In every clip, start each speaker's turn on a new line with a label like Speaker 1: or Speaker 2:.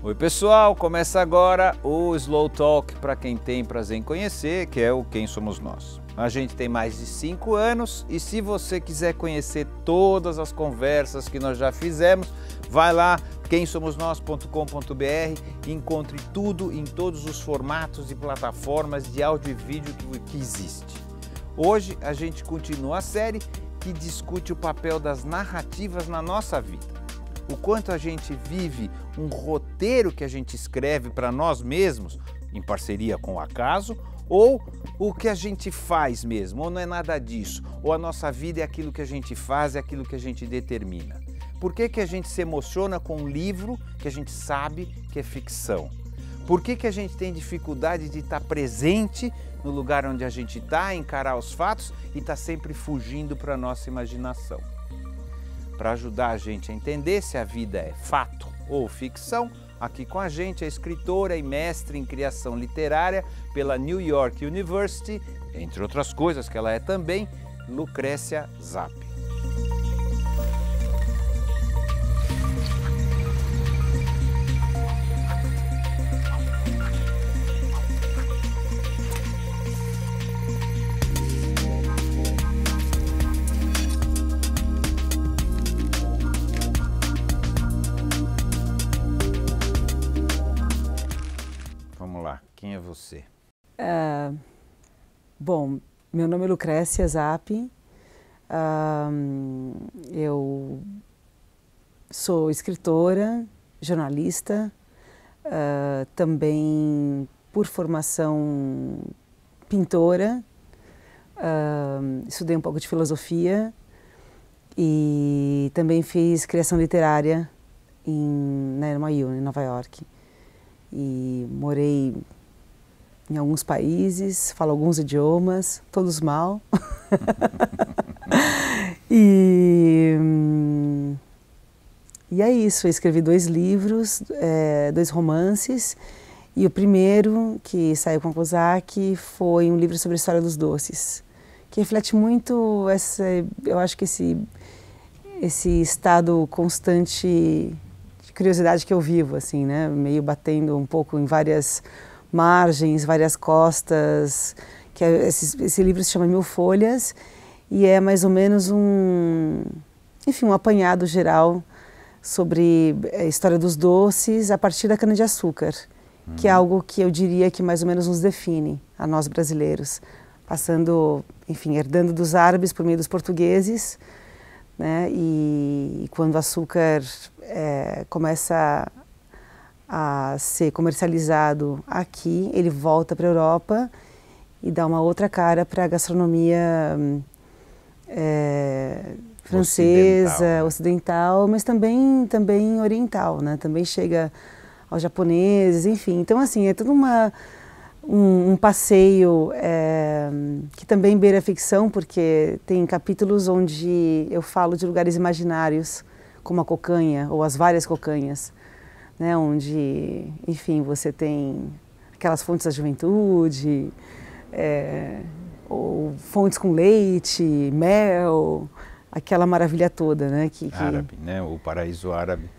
Speaker 1: Oi pessoal, começa agora o Slow Talk para quem tem prazer em conhecer, que é o Quem Somos Nós. A gente tem mais de 5 anos e se você quiser conhecer todas as conversas que nós já fizemos, vai lá quemsomosnós.com.br e encontre tudo em todos os formatos e plataformas de áudio e vídeo que existe. Hoje a gente continua a série que discute o papel das narrativas na nossa vida. O quanto a gente vive um roteiro que a gente escreve para nós mesmos, em parceria com o acaso, ou o que a gente faz mesmo, ou não é nada disso, ou a nossa vida é aquilo que a gente faz, é aquilo que a gente determina. Por que a gente se emociona com um livro que a gente sabe que é ficção? Por que a gente tem dificuldade de estar presente no lugar onde a gente está, encarar os fatos e estar sempre fugindo para a nossa imaginação? Para ajudar a gente a entender se a vida é fato ou ficção, aqui com a gente a escritora e mestre em criação literária pela New York University, entre outras coisas que ela é também, Lucrécia Zapp. Quem é você?
Speaker 2: Bom, meu nome é Lucrécia Zapp, eu sou escritora, jornalista, também por formação pintora, estudei um pouco de filosofia e também fiz criação literária na NYU, em Nova York. E morei em alguns países, falo alguns idiomas, todos mal. E é isso, eu escrevi 2 livros, 2 romances, e o primeiro, que saiu com a Kozak, foi um livro sobre a história dos doces, que reflete muito eu acho que esse estado constante de curiosidade que eu vivo, assim, né, meio batendo um pouco em várias margens, várias costas, que esse livro se chama 1000 Folhas e é mais ou menos um apanhado geral sobre a história dos doces a partir da cana-de-açúcar, que é algo que eu diria que mais ou menos nos define, a nós brasileiros, passando, enfim, herdando dos árabes por meio dos portugueses, né, e quando o açúcar começa a ser comercializado aqui, ele volta para a Europa e dá uma outra cara para a gastronomia francesa, ocidental, mas também oriental, né? Também chega aos japoneses, enfim. Então, assim, é todo um passeio que também beira a ficção, porque tem capítulos onde eu falo de lugares imaginários, como a cocanha ou as várias cocanhas, né, onde, enfim, você tem aquelas fontes da juventude, ou fontes com leite, mel, aquela maravilha toda, né?
Speaker 1: Árabe, né? O paraíso árabe.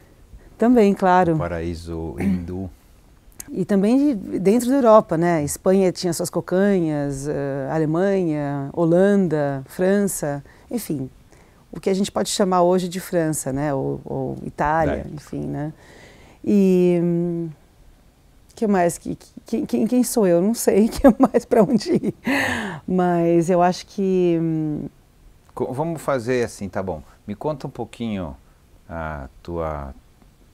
Speaker 2: Também, claro.
Speaker 1: O paraíso hindu.
Speaker 2: E também dentro da Europa, né? Espanha tinha suas cocanhas, Alemanha, Holanda, França, enfim, o que a gente pode chamar hoje de França, né? Ou Itália, enfim, né? E que mais? Quem sou eu? Não sei que mais para onde ir. Mas eu acho que
Speaker 1: vamos fazer assim, tá bom? Me conta um pouquinho a tua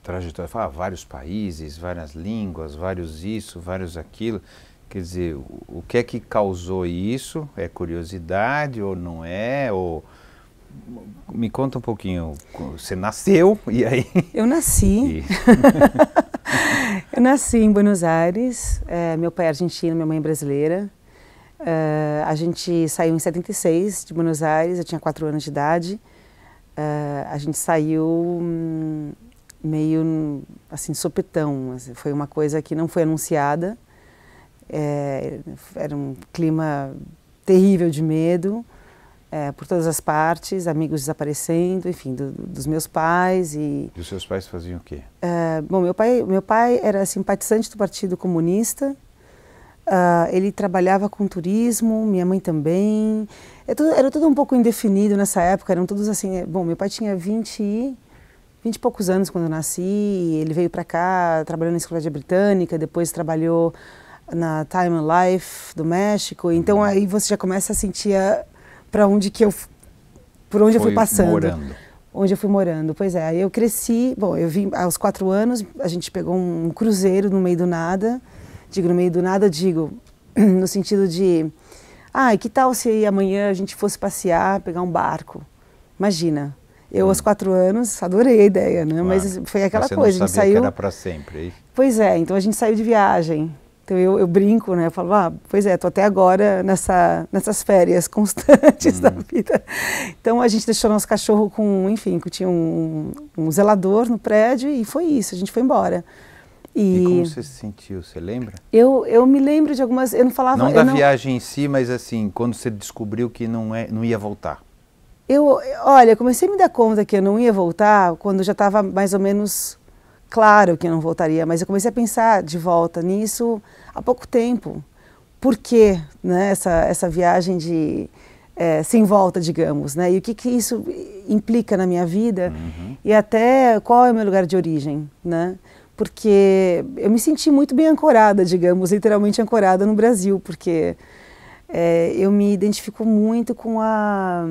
Speaker 1: trajetória. Fala vários países, várias línguas, vários isso, vários aquilo. Quer dizer, o que é que causou isso? É curiosidade ou não é? Ou me conta um pouquinho, você nasceu e aí?
Speaker 2: Eu nasci, eu nasci em Buenos Aires, meu pai é argentino, minha mãe é brasileira. A gente saiu em 76 de Buenos Aires, eu tinha 4 anos de idade. A gente saiu meio assim, sopetão, assim, foi uma coisa que não foi anunciada. Era um clima terrível de medo. por todas as partes, amigos desaparecendo, enfim, dos meus pais.
Speaker 1: E os seus pais faziam o quê?
Speaker 2: Bom, meu pai era simpatizante do Partido Comunista, ele trabalhava com turismo, minha mãe também. Era tudo um pouco indefinido nessa época, eram todos assim, bom, meu pai tinha 20 e poucos anos quando eu nasci, ele veio para cá, trabalhou na Enciclopédia Britânica, depois trabalhou na Time and Life do México, então aí você já começa a sentir para onde por onde eu fui passando.
Speaker 1: Morando.
Speaker 2: Onde eu fui morando, pois é, aí eu cresci, bom, eu vim aos 4 anos, a gente pegou um cruzeiro no meio do nada, digo, no sentido de, e que tal se amanhã a gente fosse passear, pegar um barco, imagina. Eu, aos 4 anos, adorei a ideia, né? Claro. Mas foi aquela coisa,
Speaker 1: a gente saiu... que era para sempre, é isso?
Speaker 2: Pois é, então a gente saiu de viagem. Então eu brinco, né? Eu falo, pois é, tô até agora nessas férias constantes da vida. Então a gente deixou nosso cachorro tinha um zelador no prédio e foi isso, a gente foi embora.
Speaker 1: E como você se sentiu, você lembra?
Speaker 2: Eu me lembro de algumas, eu não falava...
Speaker 1: Não da viagem em si, mas assim, quando você descobriu que não ia voltar.
Speaker 2: Olha, eu comecei a me dar conta que eu não ia voltar quando já estava mais ou menos claro que eu não voltaria, mas eu comecei a pensar de volta nisso há pouco tempo. Por quê, né, essa viagem sem volta, digamos, né? E o que isso implica na minha vida e até qual é o meu lugar de origem, né? Porque eu me senti muito bem ancorada, digamos, literalmente ancorada no Brasil, porque eu me identifico muito com a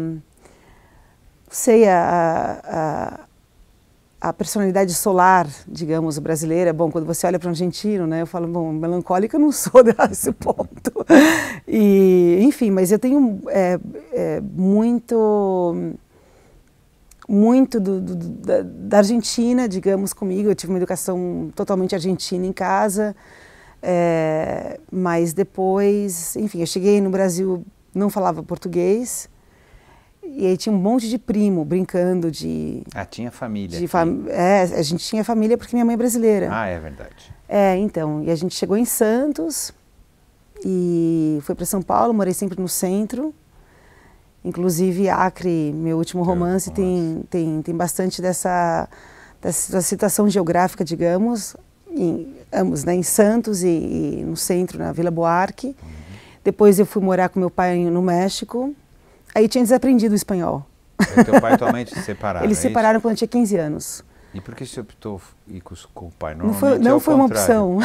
Speaker 2: personalidade solar, digamos, brasileira. Bom, quando você olha para um argentino, né, eu falo, bom, melancólica eu não sou desse ponto. E, enfim, mas eu tenho muito da Argentina, digamos, comigo. Eu tive uma educação totalmente argentina em casa, mas depois, enfim, eu cheguei no Brasil, não falava português. E aí tinha um monte de primo brincando de...
Speaker 1: tinha família.
Speaker 2: A gente tinha família porque minha mãe é brasileira.
Speaker 1: É verdade.
Speaker 2: Então, e a gente chegou em Santos e foi para São Paulo, morei sempre no centro. Inclusive, Acre, meu último romance, tem bastante dessa situação geográfica, digamos, ambos, né, em Santos e no centro, na Vila Buarque. Depois eu fui morar com meu pai no México. Aí tinha desaprendido o espanhol.
Speaker 1: E teu pai e tua mãe se separaram?
Speaker 2: Eles se separaram quando eu tinha 15 anos.
Speaker 1: E por que você optou ir com o pai?
Speaker 2: Não foi uma opção.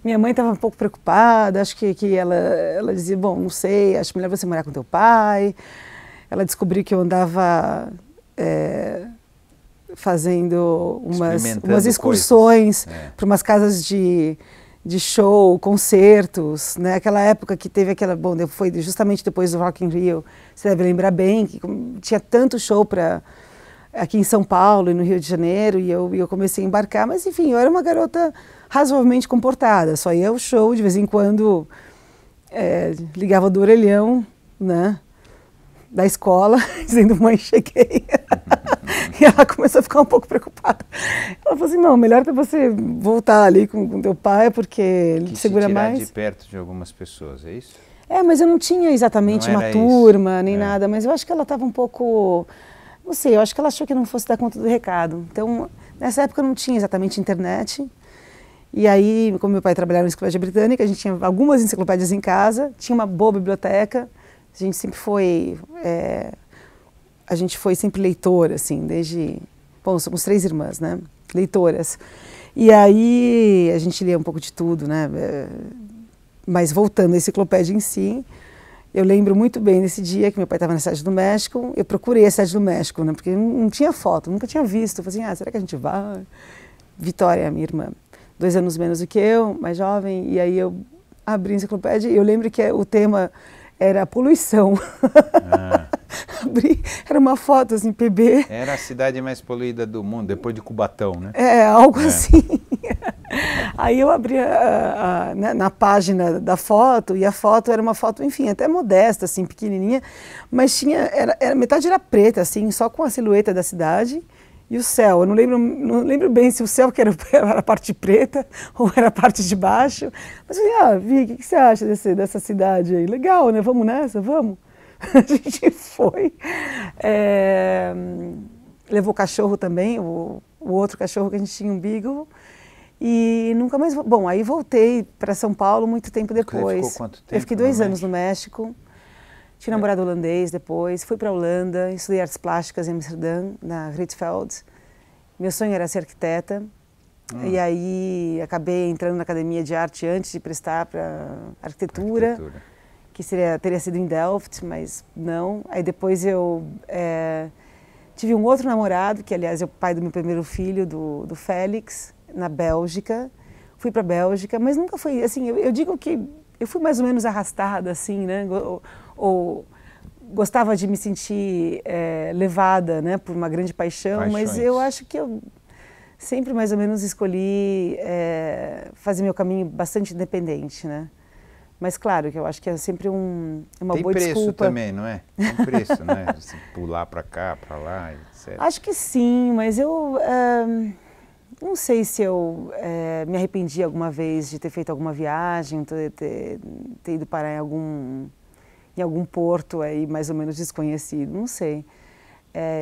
Speaker 2: Minha mãe estava um pouco preocupada, acho que ela dizia, bom, não sei, acho melhor você morar com teu pai. Ela descobriu que eu andava fazendo umas excursões para umas casas de show, concertos, né? Aquela época que teve bom, foi justamente depois do Rock in Rio, você deve lembrar bem, que tinha tanto show aqui em São Paulo e no Rio de Janeiro, e eu comecei a embarcar, mas enfim, eu era uma garota razoavelmente comportada, só ia ao show, de vez em quando ligava do orelhão, né, da escola, dizendo, mãe, cheguei. E ela começou a ficar um pouco preocupada. Ela falou assim, não, melhor é você voltar ali com teu pai, porque ele te segura mais.
Speaker 1: De perto de algumas pessoas, é isso?
Speaker 2: Mas eu não tinha exatamente uma turma, nem nada, mas eu acho que ela estava um pouco, não sei, eu acho que ela achou que eu não fosse dar conta do recado. Então, nessa época não tinha exatamente internet. E aí, como meu pai trabalhava na Enciclopédia Britânica, a gente tinha algumas enciclopédias em casa, tinha uma boa biblioteca, a gente sempre foi... A gente foi sempre leitora, assim, desde... Bom, somos 3 irmãs, né? Leitoras. E aí a gente lia um pouco de tudo, né? Mas voltando à enciclopédia em si, eu lembro muito bem desse dia que meu pai estava na Cidade do México. Eu procurei a Cidade do México, né? Porque não tinha foto, nunca tinha visto. Eu falei assim, será que a gente vai? Vitória, minha irmã, 2 anos menos do que eu, mais jovem. E aí eu abri a enciclopédia e eu lembro que o tema era poluição. Era uma foto assim, PB.
Speaker 1: Era a cidade mais poluída do mundo, depois de Cubatão, né?
Speaker 2: Algo assim. Aí eu abri na página da foto, e a foto era uma foto, enfim, até modesta, assim, pequenininha, mas metade era preta, assim, só com a silhueta da cidade e o céu. Eu não lembro bem se o céu que era a parte preta ou era a parte de baixo. Mas eu falei, Vi, o que você acha dessa cidade aí? Legal, né? Vamos nessa? Vamos? A gente foi. Levou o cachorro também, o outro cachorro que a gente tinha, um Beagle. E nunca mais... Bom, aí voltei para São Paulo muito tempo depois.
Speaker 1: Você ficou quanto tempo?
Speaker 2: Eu fiquei 2 anos no México. Tinha namorado holandês depois. Fui para a Holanda, estudei artes plásticas em Amsterdã, na Rietveld. Meu sonho era ser arquiteta. E aí acabei entrando na academia de arte antes de prestar para arquitetura, que teria sido em Delft, mas não. Aí depois eu tive um outro namorado, que aliás é o pai do meu primeiro filho, do Félix, na Bélgica. Fui para a Bélgica, mas nunca foi assim, eu digo que eu fui mais ou menos arrastada, assim, né? Ou gostava de me sentir levada, né, por uma grande paixão, mas eu acho que eu sempre mais ou menos escolhi fazer meu caminho bastante independente, né? Mas claro que eu acho que é sempre uma boa desculpa.
Speaker 1: Tem preço também, não é? Tem preço, né? Assim, pular para cá, para lá, etc.
Speaker 2: Acho que sim, mas eu não sei se eu me arrependi alguma vez de ter feito alguma viagem, ter ido parar em algum porto aí mais ou menos desconhecido, não sei.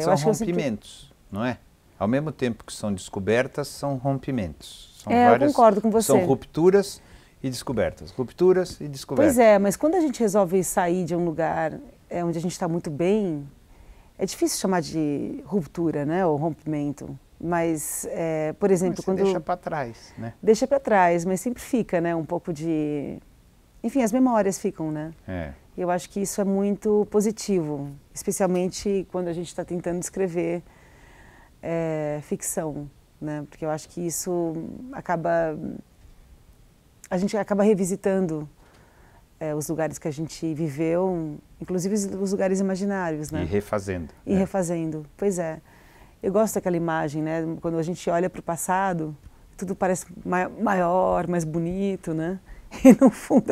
Speaker 1: São rompimentos, não é? Ao mesmo tempo que são descobertas, são rompimentos. São
Speaker 2: eu concordo com você.
Speaker 1: São rupturas e descobertas. Rupturas e descobertas.
Speaker 2: Pois é, mas quando a gente resolve sair de um lugar onde a gente está muito bem, é difícil chamar de ruptura, né, ou rompimento. Mas, por exemplo, quando...
Speaker 1: deixa para trás, né?
Speaker 2: Deixa para trás, mas sempre fica, né, um pouco de... Enfim, as memórias ficam, né? Eu acho que isso é muito positivo, especialmente quando a gente está tentando escrever ficção, né? Porque eu acho que isso a gente acaba revisitando os lugares que a gente viveu, inclusive os lugares imaginários, né?
Speaker 1: E refazendo.
Speaker 2: E refazendo, pois é. Eu gosto daquela imagem, né? Quando a gente olha para o passado, tudo parece maior, mais bonito, né? E no fundo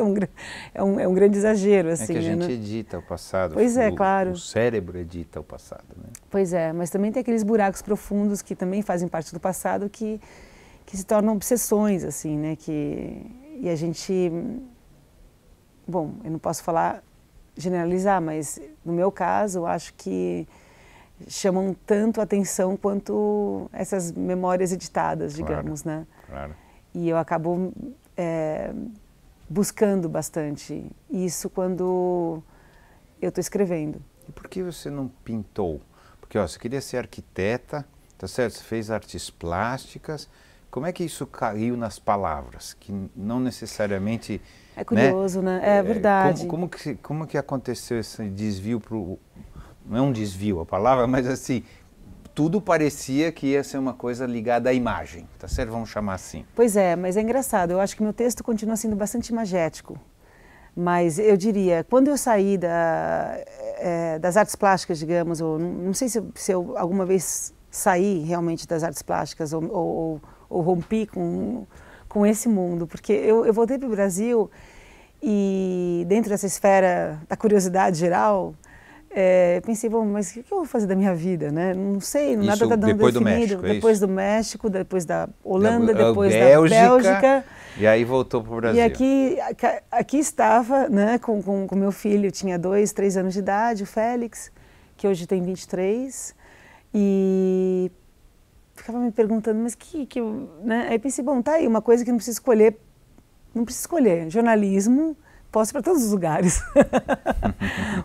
Speaker 2: é um grande exagero, assim.
Speaker 1: É que a gente edita o passado.
Speaker 2: Pois é, claro.
Speaker 1: O cérebro edita o passado, né?
Speaker 2: Pois é, mas também tem aqueles buracos profundos que também fazem parte do passado que se tornam obsessões, assim, né? E a gente... Bom, eu não posso generalizar, mas no meu caso, eu acho que chamam tanto a atenção quanto essas memórias editadas, digamos, né?
Speaker 1: Claro.
Speaker 2: E eu acabo buscando bastante isso quando eu estou escrevendo.
Speaker 1: E por que você não pintou? Porque você queria ser arquiteta, tá certo? Você fez artes plásticas. Como é que isso caiu nas palavras? Que não necessariamente...
Speaker 2: É curioso, né? É verdade.
Speaker 1: Como que aconteceu esse desvio para o... Não é um desvio a palavra, mas assim, tudo parecia que ia ser uma coisa ligada à imagem, tá certo? Vamos chamar assim.
Speaker 2: Pois é, mas é engraçado, eu acho que meu texto continua sendo bastante imagético. Mas eu diria, quando eu saí das artes plásticas, digamos, ou não sei se eu alguma vez saí realmente das artes plásticas ou rompi com esse mundo, porque eu voltei para o Brasil e dentro dessa esfera da curiosidade geral, eu pensei, bom, mas o que eu vou fazer da minha vida, né? Não sei, nada está dando
Speaker 1: depois
Speaker 2: definido.
Speaker 1: Do México,
Speaker 2: depois do México, depois da Holanda, depois da Bélgica.
Speaker 1: E aí voltou para o Brasil.
Speaker 2: E aqui estava, né, com meu filho, tinha 2, 3 anos de idade, o Félix, que hoje tem 23, e ficava me perguntando, mas né? Aí pensei, bom, tá aí, uma coisa que não precisa escolher, jornalismo, posso ir para todos os lugares.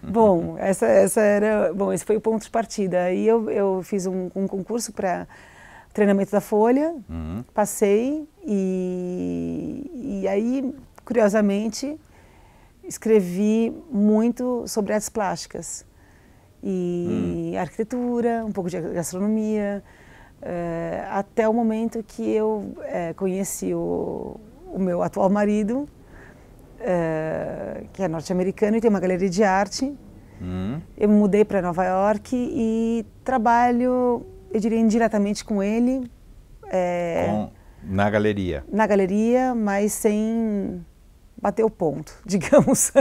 Speaker 2: Bom, esse foi o ponto de partida. Aí eu fiz um concurso para treinamento da Folha, passei e aí, curiosamente, escrevi muito sobre artes plásticas e arquitetura, um pouco de gastronomia, até o momento que eu conheci o meu atual marido, que é norte-americano e tem uma galeria de arte. Eu me mudei para Nova York e trabalho, eu diria, indiretamente com ele.
Speaker 1: Na galeria? Na
Speaker 2: galeria, mas sem bater o ponto, digamos.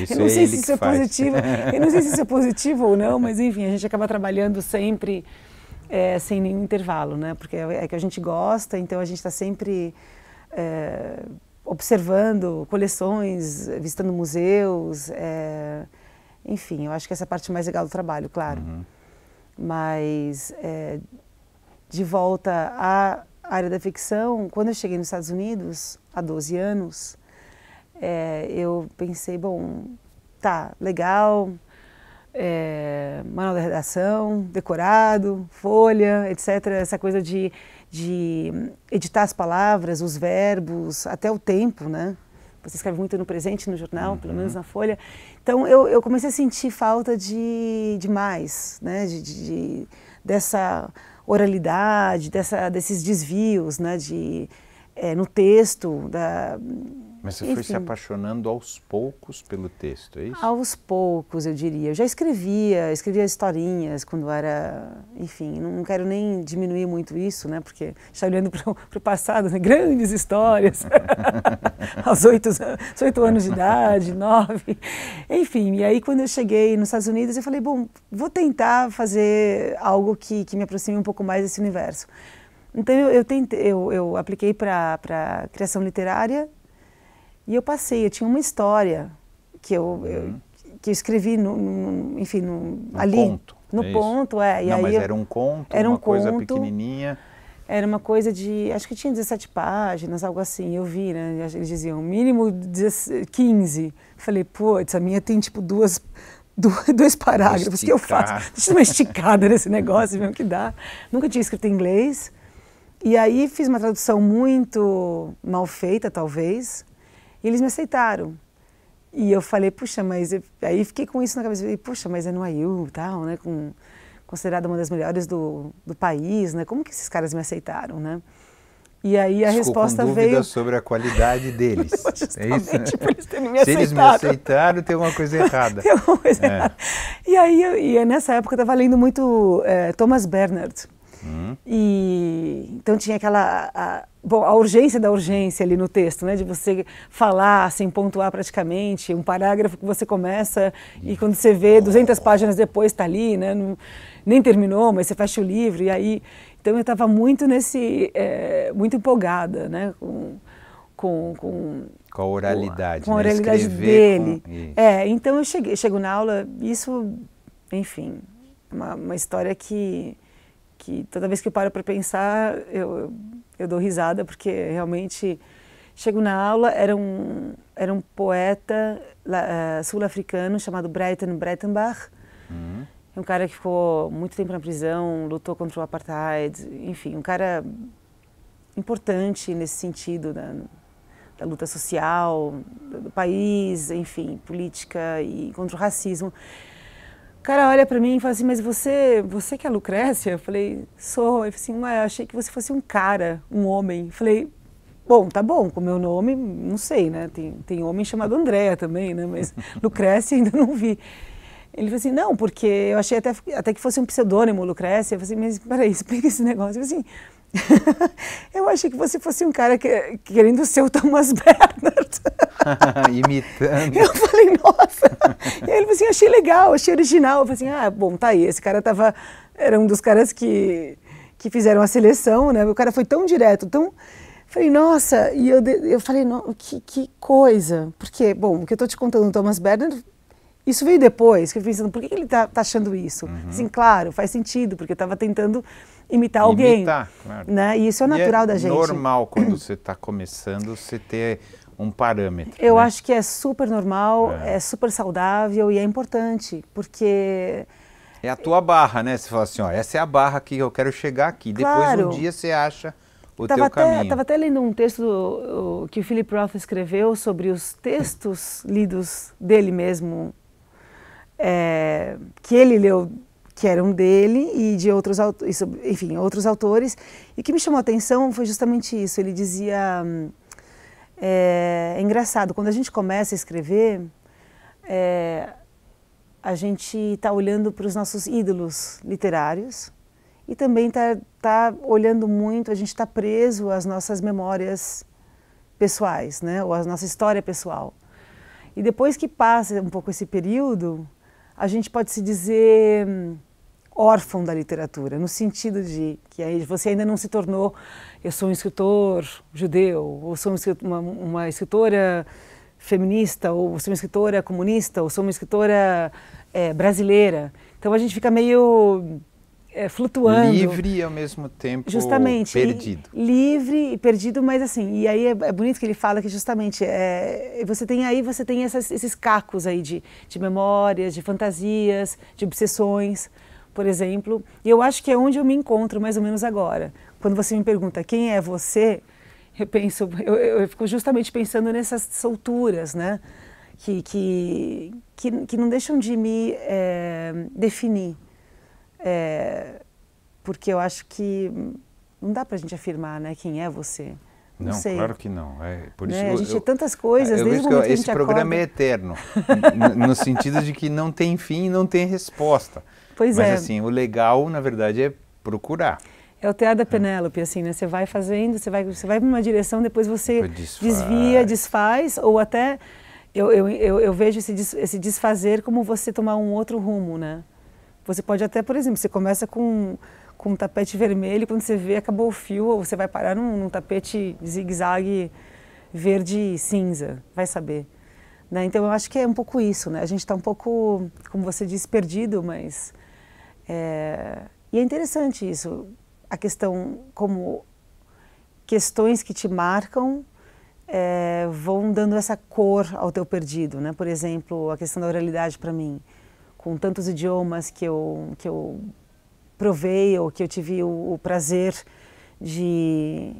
Speaker 1: Eu não sei se isso é
Speaker 2: positivo. Eu não sei se isso é positivo ou não, mas enfim, a gente acaba trabalhando sempre sem nenhum intervalo, né? Porque é que a gente gosta, então a gente está sempre observando coleções, visitando museus. Enfim, eu acho que essa é a parte mais legal do trabalho, claro. Mas, de volta à área da ficção, quando eu cheguei nos Estados Unidos, há 12 anos, eu pensei, bom, tá, legal, manual da redação, decorado, folha, etc. Essa coisa de editar as palavras, os verbos, até o tempo, né? Você escreve muito no presente, no jornal, pelo menos na folha. Então, eu comecei a sentir falta de mais, né? Dessa oralidade, desses desvios, né? No texto,
Speaker 1: Mas você foi se apaixonando aos poucos pelo texto, é isso?
Speaker 2: Aos poucos, eu diria. Eu já escrevia historinhas quando era... Enfim, não quero nem diminuir muito isso, né? Porque está olhando para o passado, né? Grandes histórias, aos 8 anos de idade, 9. Enfim, e aí quando eu cheguei nos Estados Unidos, eu falei, bom, vou tentar fazer algo que me aproxime um pouco mais desse universo. Então eu apliquei para criação literária. E eu tinha uma história que eu escrevi ali.
Speaker 1: Conto,
Speaker 2: no ponto,
Speaker 1: E não, aí mas era um conto, uma coisa pequenininha.
Speaker 2: Era uma coisa acho que tinha 17 páginas, algo assim, eu vi, né? Eles diziam, mínimo 15. Falei, putz, a minha tem tipo dois parágrafos, o que eu faço? Deixa eu dar uma esticada nesse negócio, ver o que dá. Nunca tinha escrito em inglês. E aí fiz uma tradução muito mal feita, talvez. E eles me aceitaram. E eu falei, puxa, mas... Aí fiquei com isso na cabeça. Falei, puxa, mas é no NYU e tal, né? Considerada uma das melhores do país, né? Como que esses caras me aceitaram, né? E aí a resposta
Speaker 1: com
Speaker 2: veio...
Speaker 1: dúvidas sobre a qualidade deles.
Speaker 2: É isso? Por eles terem me aceitado.
Speaker 1: Se eles me aceitaram, tem alguma coisa errada.
Speaker 2: Tem alguma coisa errada. E aí, nessa época, eu estava lendo muito Thomas Bernhard. E então tinha a urgência da urgência ali no texto, né? De você falar sem pontuar praticamente, um parágrafo que você começa e quando você vê 200 páginas depois está ali, né? Nem terminou, mas você fecha o livro. E aí, então eu estava muito muito empolgada, né? Com
Speaker 1: a oralidade,
Speaker 2: com a oralidade dele. Então eu chego na aula, isso, enfim, uma história que toda vez que eu paro para pensar, eu dou risada, porque realmente chego na aula, era um poeta sul-africano chamado Breiten Breitenbach, um cara que ficou muito tempo na prisão, lutou contra o apartheid, enfim, um cara importante nesse sentido da luta social, do país, enfim, política e contra o racismo. O cara olha para mim e fala assim, mas você que é a Lucrécia? Eu falei, sou. Ele falou assim, mas eu achei que você fosse um cara, um homem. Eu falei, bom, tá bom, com o meu nome, não sei, né? Tem homem chamado Andréa também, né? Mas Lucrécia ainda não vi. Ele falou assim, não, porque eu achei até que fosse um pseudônimo, Lucrécia. Eu falei assim, mas peraí, explica esse negócio. Eu falei assim, eu achei que você fosse um cara querendo ser o Thomas Bernhard.
Speaker 1: Imitando.
Speaker 2: Eu falei, nossa. E aí ele falou assim, achei legal, achei original. Eu falei assim, bom, tá aí. Esse cara era um dos caras que fizeram a seleção, né? O cara foi tão direto, tão... Falei, nossa, e eu falei, que coisa. Porque, bom, o que eu tô te contando do Thomas Bernhard, isso veio depois, que eu fiquei pensando, por que ele tá achando isso? Assim, claro, faz sentido, porque eu estava tentando imitar alguém.
Speaker 1: Claro.
Speaker 2: Né? E isso é natural da gente.
Speaker 1: É normal, quando você está começando, você ter um parâmetro.
Speaker 2: Eu acho que é super normal, é super saudável e é importante, porque...
Speaker 1: É a tua barra, né? Você fala assim, essa é a barra que eu quero chegar aqui. Claro. Depois, um dia, você acha o teu caminho.
Speaker 2: Estava até lendo um texto que o Philip Roth escreveu sobre os textos lidos dele mesmo, que ele leu, que eram dele e de outros autores, enfim, outros autores. E o que me chamou a atenção foi justamente isso. Ele dizia, é engraçado, quando a gente começa a escrever, a gente está olhando para os nossos ídolos literários e também está olhando muito, a gente está preso às nossas memórias pessoais, né? Ou à nossa história pessoal. E depois que passa um pouco esse período, a gente pode se dizer órfão da literatura, no sentido de que aí você ainda não se tornou, eu sou um escritor judeu, ou sou uma escritora feminista, ou sou uma escritora comunista, ou sou uma escritora brasileira. Então a gente fica meio flutuando.
Speaker 1: Livre e ao mesmo tempo
Speaker 2: justamente,
Speaker 1: perdido.
Speaker 2: Livre e perdido, mas assim, e aí é bonito que ele fala que justamente você tem esses cacos aí de memórias, de fantasias, de obsessões, por exemplo. E eu acho que é onde eu me encontro mais ou menos agora. Quando você me pergunta quem é você, eu fico justamente pensando nessas solturas, né? Que não deixam de me definir. Porque eu acho que não dá pra gente afirmar, né, quem é você.
Speaker 1: Não,
Speaker 2: sei.
Speaker 1: Claro que não. Por isso
Speaker 2: a gente é tantas coisas,
Speaker 1: eu
Speaker 2: desde
Speaker 1: vejo
Speaker 2: o momento que a
Speaker 1: esse
Speaker 2: gente
Speaker 1: programa
Speaker 2: acorda.
Speaker 1: é eterno, no sentido de que não tem fim e não tem resposta.
Speaker 2: Pois
Speaker 1: Mas assim, o legal, na verdade, é procurar.
Speaker 2: É o teatro da Penélope, assim, né? Você vai fazendo, você vai para uma direção, depois você
Speaker 1: Desfaz.
Speaker 2: desvia, desfaz, ou até eu vejo esse desfazer como você tomar um outro rumo, né? Você pode até, por exemplo, você começa com um tapete vermelho, quando você vê, acabou o fio, ou você vai parar num tapete zigue-zague verde e cinza, vai saber. Né? Então eu acho que é um pouco isso, né? A gente está um pouco, como você disse, perdido, mas... E é interessante isso, a questão como questões que te marcam vão dando essa cor ao teu perdido, né? Por exemplo, a questão da oralidade para mim, com tantos idiomas que eu provei ou que eu tive o prazer de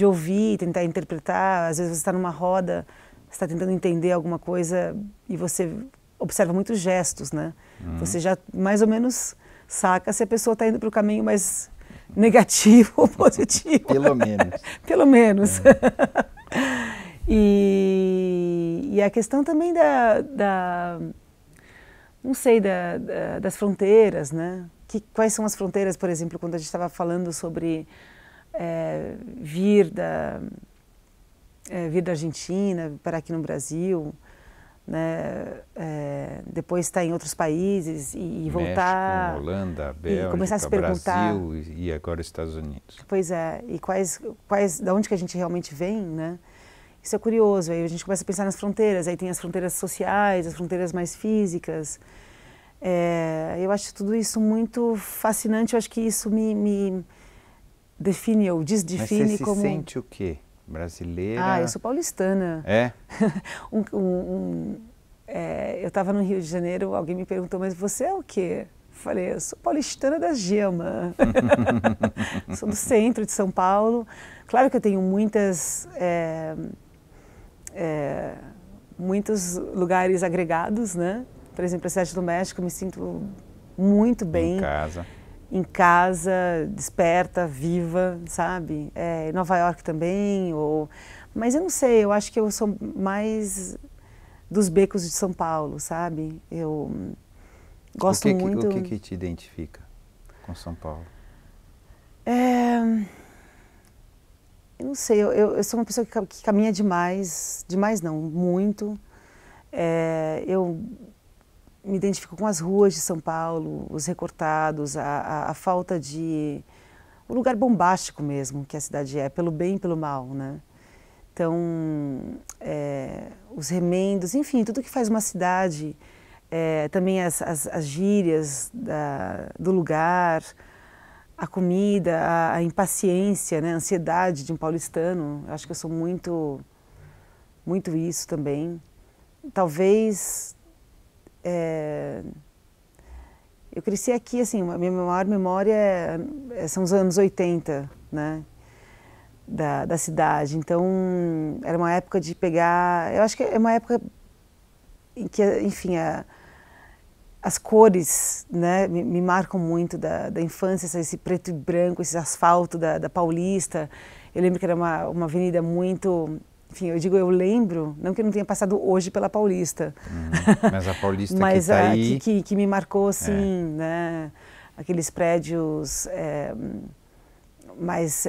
Speaker 2: ouvir, tentar interpretar. Às vezes você está numa roda, você está tentando entender alguma coisa e você observa muitos gestos, né? Você já mais ou menos saca se a pessoa está indo para o caminho mais negativo ou positivo.
Speaker 1: Pelo menos.
Speaker 2: Pelo menos. E a questão também não sei, das fronteiras, né? Quais são as fronteiras, por exemplo, quando a gente estava falando sobre vir da Argentina para aqui no Brasil, né? Depois estar em outros países e voltar...
Speaker 1: México, Holanda, Bélgica,
Speaker 2: começar a se perguntar,
Speaker 1: Brasil e agora Estados Unidos.
Speaker 2: Pois é, e da onde que a gente realmente vem, né? Isso é curioso, aí a gente começa a pensar nas fronteiras, aí tem as fronteiras sociais, as fronteiras mais físicas. Eu acho tudo isso muito fascinante, eu acho que isso me define ou desdefine.
Speaker 1: Mas você
Speaker 2: como...
Speaker 1: se sente o quê? Brasileira?
Speaker 2: Eu sou paulistana.
Speaker 1: É?
Speaker 2: Eu estava no Rio de Janeiro, alguém me perguntou, mas você é o quê? Eu falei, eu sou paulistana da Gema. Sou do centro de São Paulo. Claro que eu tenho muitos lugares agregados, né? Por exemplo, a Cidade do México, eu me sinto muito bem.
Speaker 1: Em casa.
Speaker 2: Em casa, desperta, viva, sabe? Em Nova York também, mas eu não sei, eu acho que eu sou mais dos becos de São Paulo, sabe? Eu gosto muito...
Speaker 1: O que te identifica com São Paulo?
Speaker 2: Eu não sei, eu sou uma pessoa que caminha demais não, muito. Eu me identifico com as ruas de São Paulo, os recortados, a falta de... o lugar bombástico mesmo que a cidade é, pelo bem e pelo mal, né? Então, os remendos, enfim, tudo que faz uma cidade, também as gírias do lugar, a comida, a impaciência, né? A ansiedade de um paulistano, eu acho que eu sou muito isso também. Talvez... eu cresci aqui, assim, a minha maior memória são os anos 80, né, da cidade. Então, era uma época de pegar... Eu acho que é uma época em que, enfim, as cores, né, me marcam muito da infância, esse preto e branco, esse asfalto da Paulista. Eu lembro que era uma avenida muito... Enfim, eu lembro, não que eu não tenha passado hoje pela Paulista.
Speaker 1: Mas a Paulista
Speaker 2: mas
Speaker 1: que está aí...
Speaker 2: que me marcou, assim, né? Aqueles prédios mais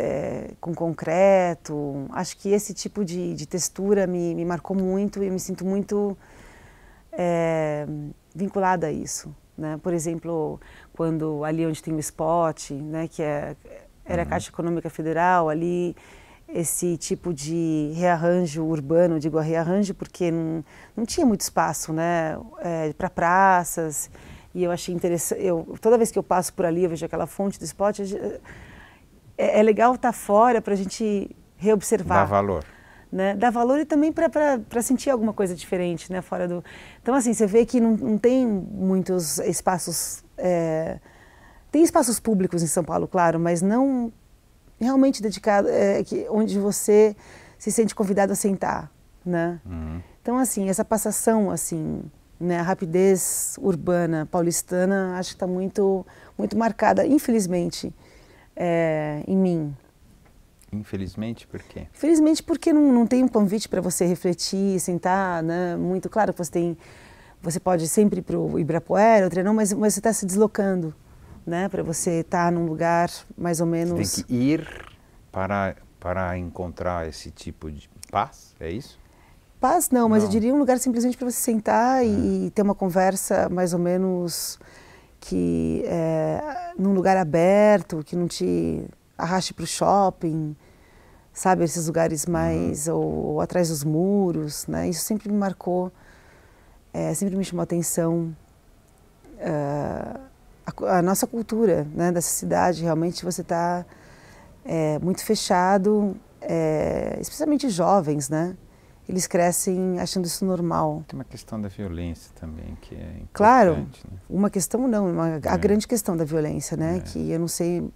Speaker 2: com concreto. Acho que esse tipo de textura me marcou muito e eu me sinto muito vinculada a isso, né? Por exemplo, quando ali onde tem o Spot, né? Que era a Caixa Econômica Federal, ali... esse tipo de rearranjo urbano, digo rearranjo porque não tinha muito espaço, né, para praças, e eu achei interessante, toda vez que eu passo por ali, eu vejo aquela fonte do Spot, é legal estar fora para a gente reobservar.
Speaker 1: Dá valor.
Speaker 2: Né? Dá valor e também para sentir alguma coisa diferente, né? Fora do... Então, assim, você vê que não tem muitos espaços... Tem espaços públicos em São Paulo, claro, mas não realmente dedicado, onde você se sente convidado a sentar, né? Então, assim, essa passação, assim, né, a rapidez urbana paulistana, acho que está muito marcada, infelizmente, em mim.
Speaker 1: Infelizmente, por quê?
Speaker 2: Infelizmente porque não tem um convite para você refletir, sentar, né? Muito claro que você pode sempre ir para o Ibirapuera, ou Trianon, mas você está se deslocando, né? Para você estar num lugar mais ou menos...
Speaker 1: Você tem que ir para encontrar esse tipo de paz, é isso?
Speaker 2: Paz não, mas eu diria um lugar simplesmente para você sentar e ter uma conversa mais ou menos que num lugar aberto, que não te arraste para o shopping, sabe, esses lugares mais, ou atrás dos muros, né, isso sempre me marcou, sempre me chamou a atenção, a nossa cultura, né, dessa cidade, realmente você está muito fechado, especialmente jovens, né, eles crescem achando isso normal.
Speaker 1: Tem uma questão da violência também, que é importante.
Speaker 2: Claro,
Speaker 1: né?
Speaker 2: uma questão não, a grande questão da violência, né, que eu não sei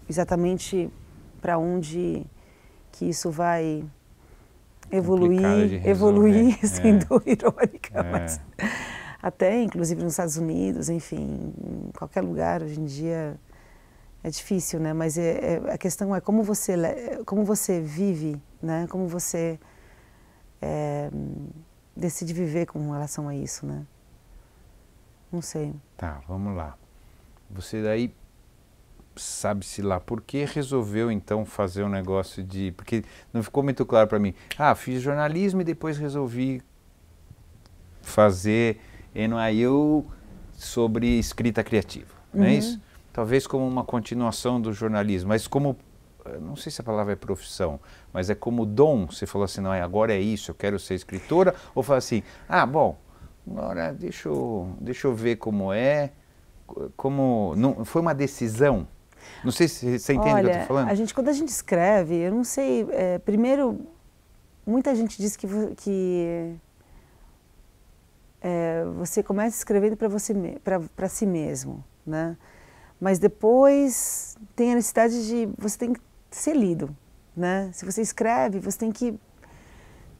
Speaker 2: exatamente para onde que isso vai evoluir sendo irônica, mas até inclusive nos Estados Unidos, enfim, em qualquer lugar hoje em dia é difícil, né? Mas a questão é como você vive, né? Como você decide viver com relação a isso, né? Não sei.
Speaker 1: Tá, vamos lá. Você daí sabe-se lá por que resolveu então fazer um negócio de... Porque não ficou muito claro para mim. Fiz jornalismo e depois resolvi fazer NYU sobre escrita criativa, não é isso? Talvez como uma continuação do jornalismo, mas como, não sei se a palavra é profissão, mas é como dom, você falou assim, não, agora é isso, eu quero ser escritora, ou fala assim, bom, agora deixa eu ver como é, não, foi uma decisão. Não sei se você entende o que eu estou falando.
Speaker 2: Olha, quando a gente escreve, eu não sei, primeiro, muita gente diz que você começa escrevendo para si mesmo, né? Mas depois tem a necessidade de, você tem que ser lido, né? Se você escreve, você tem que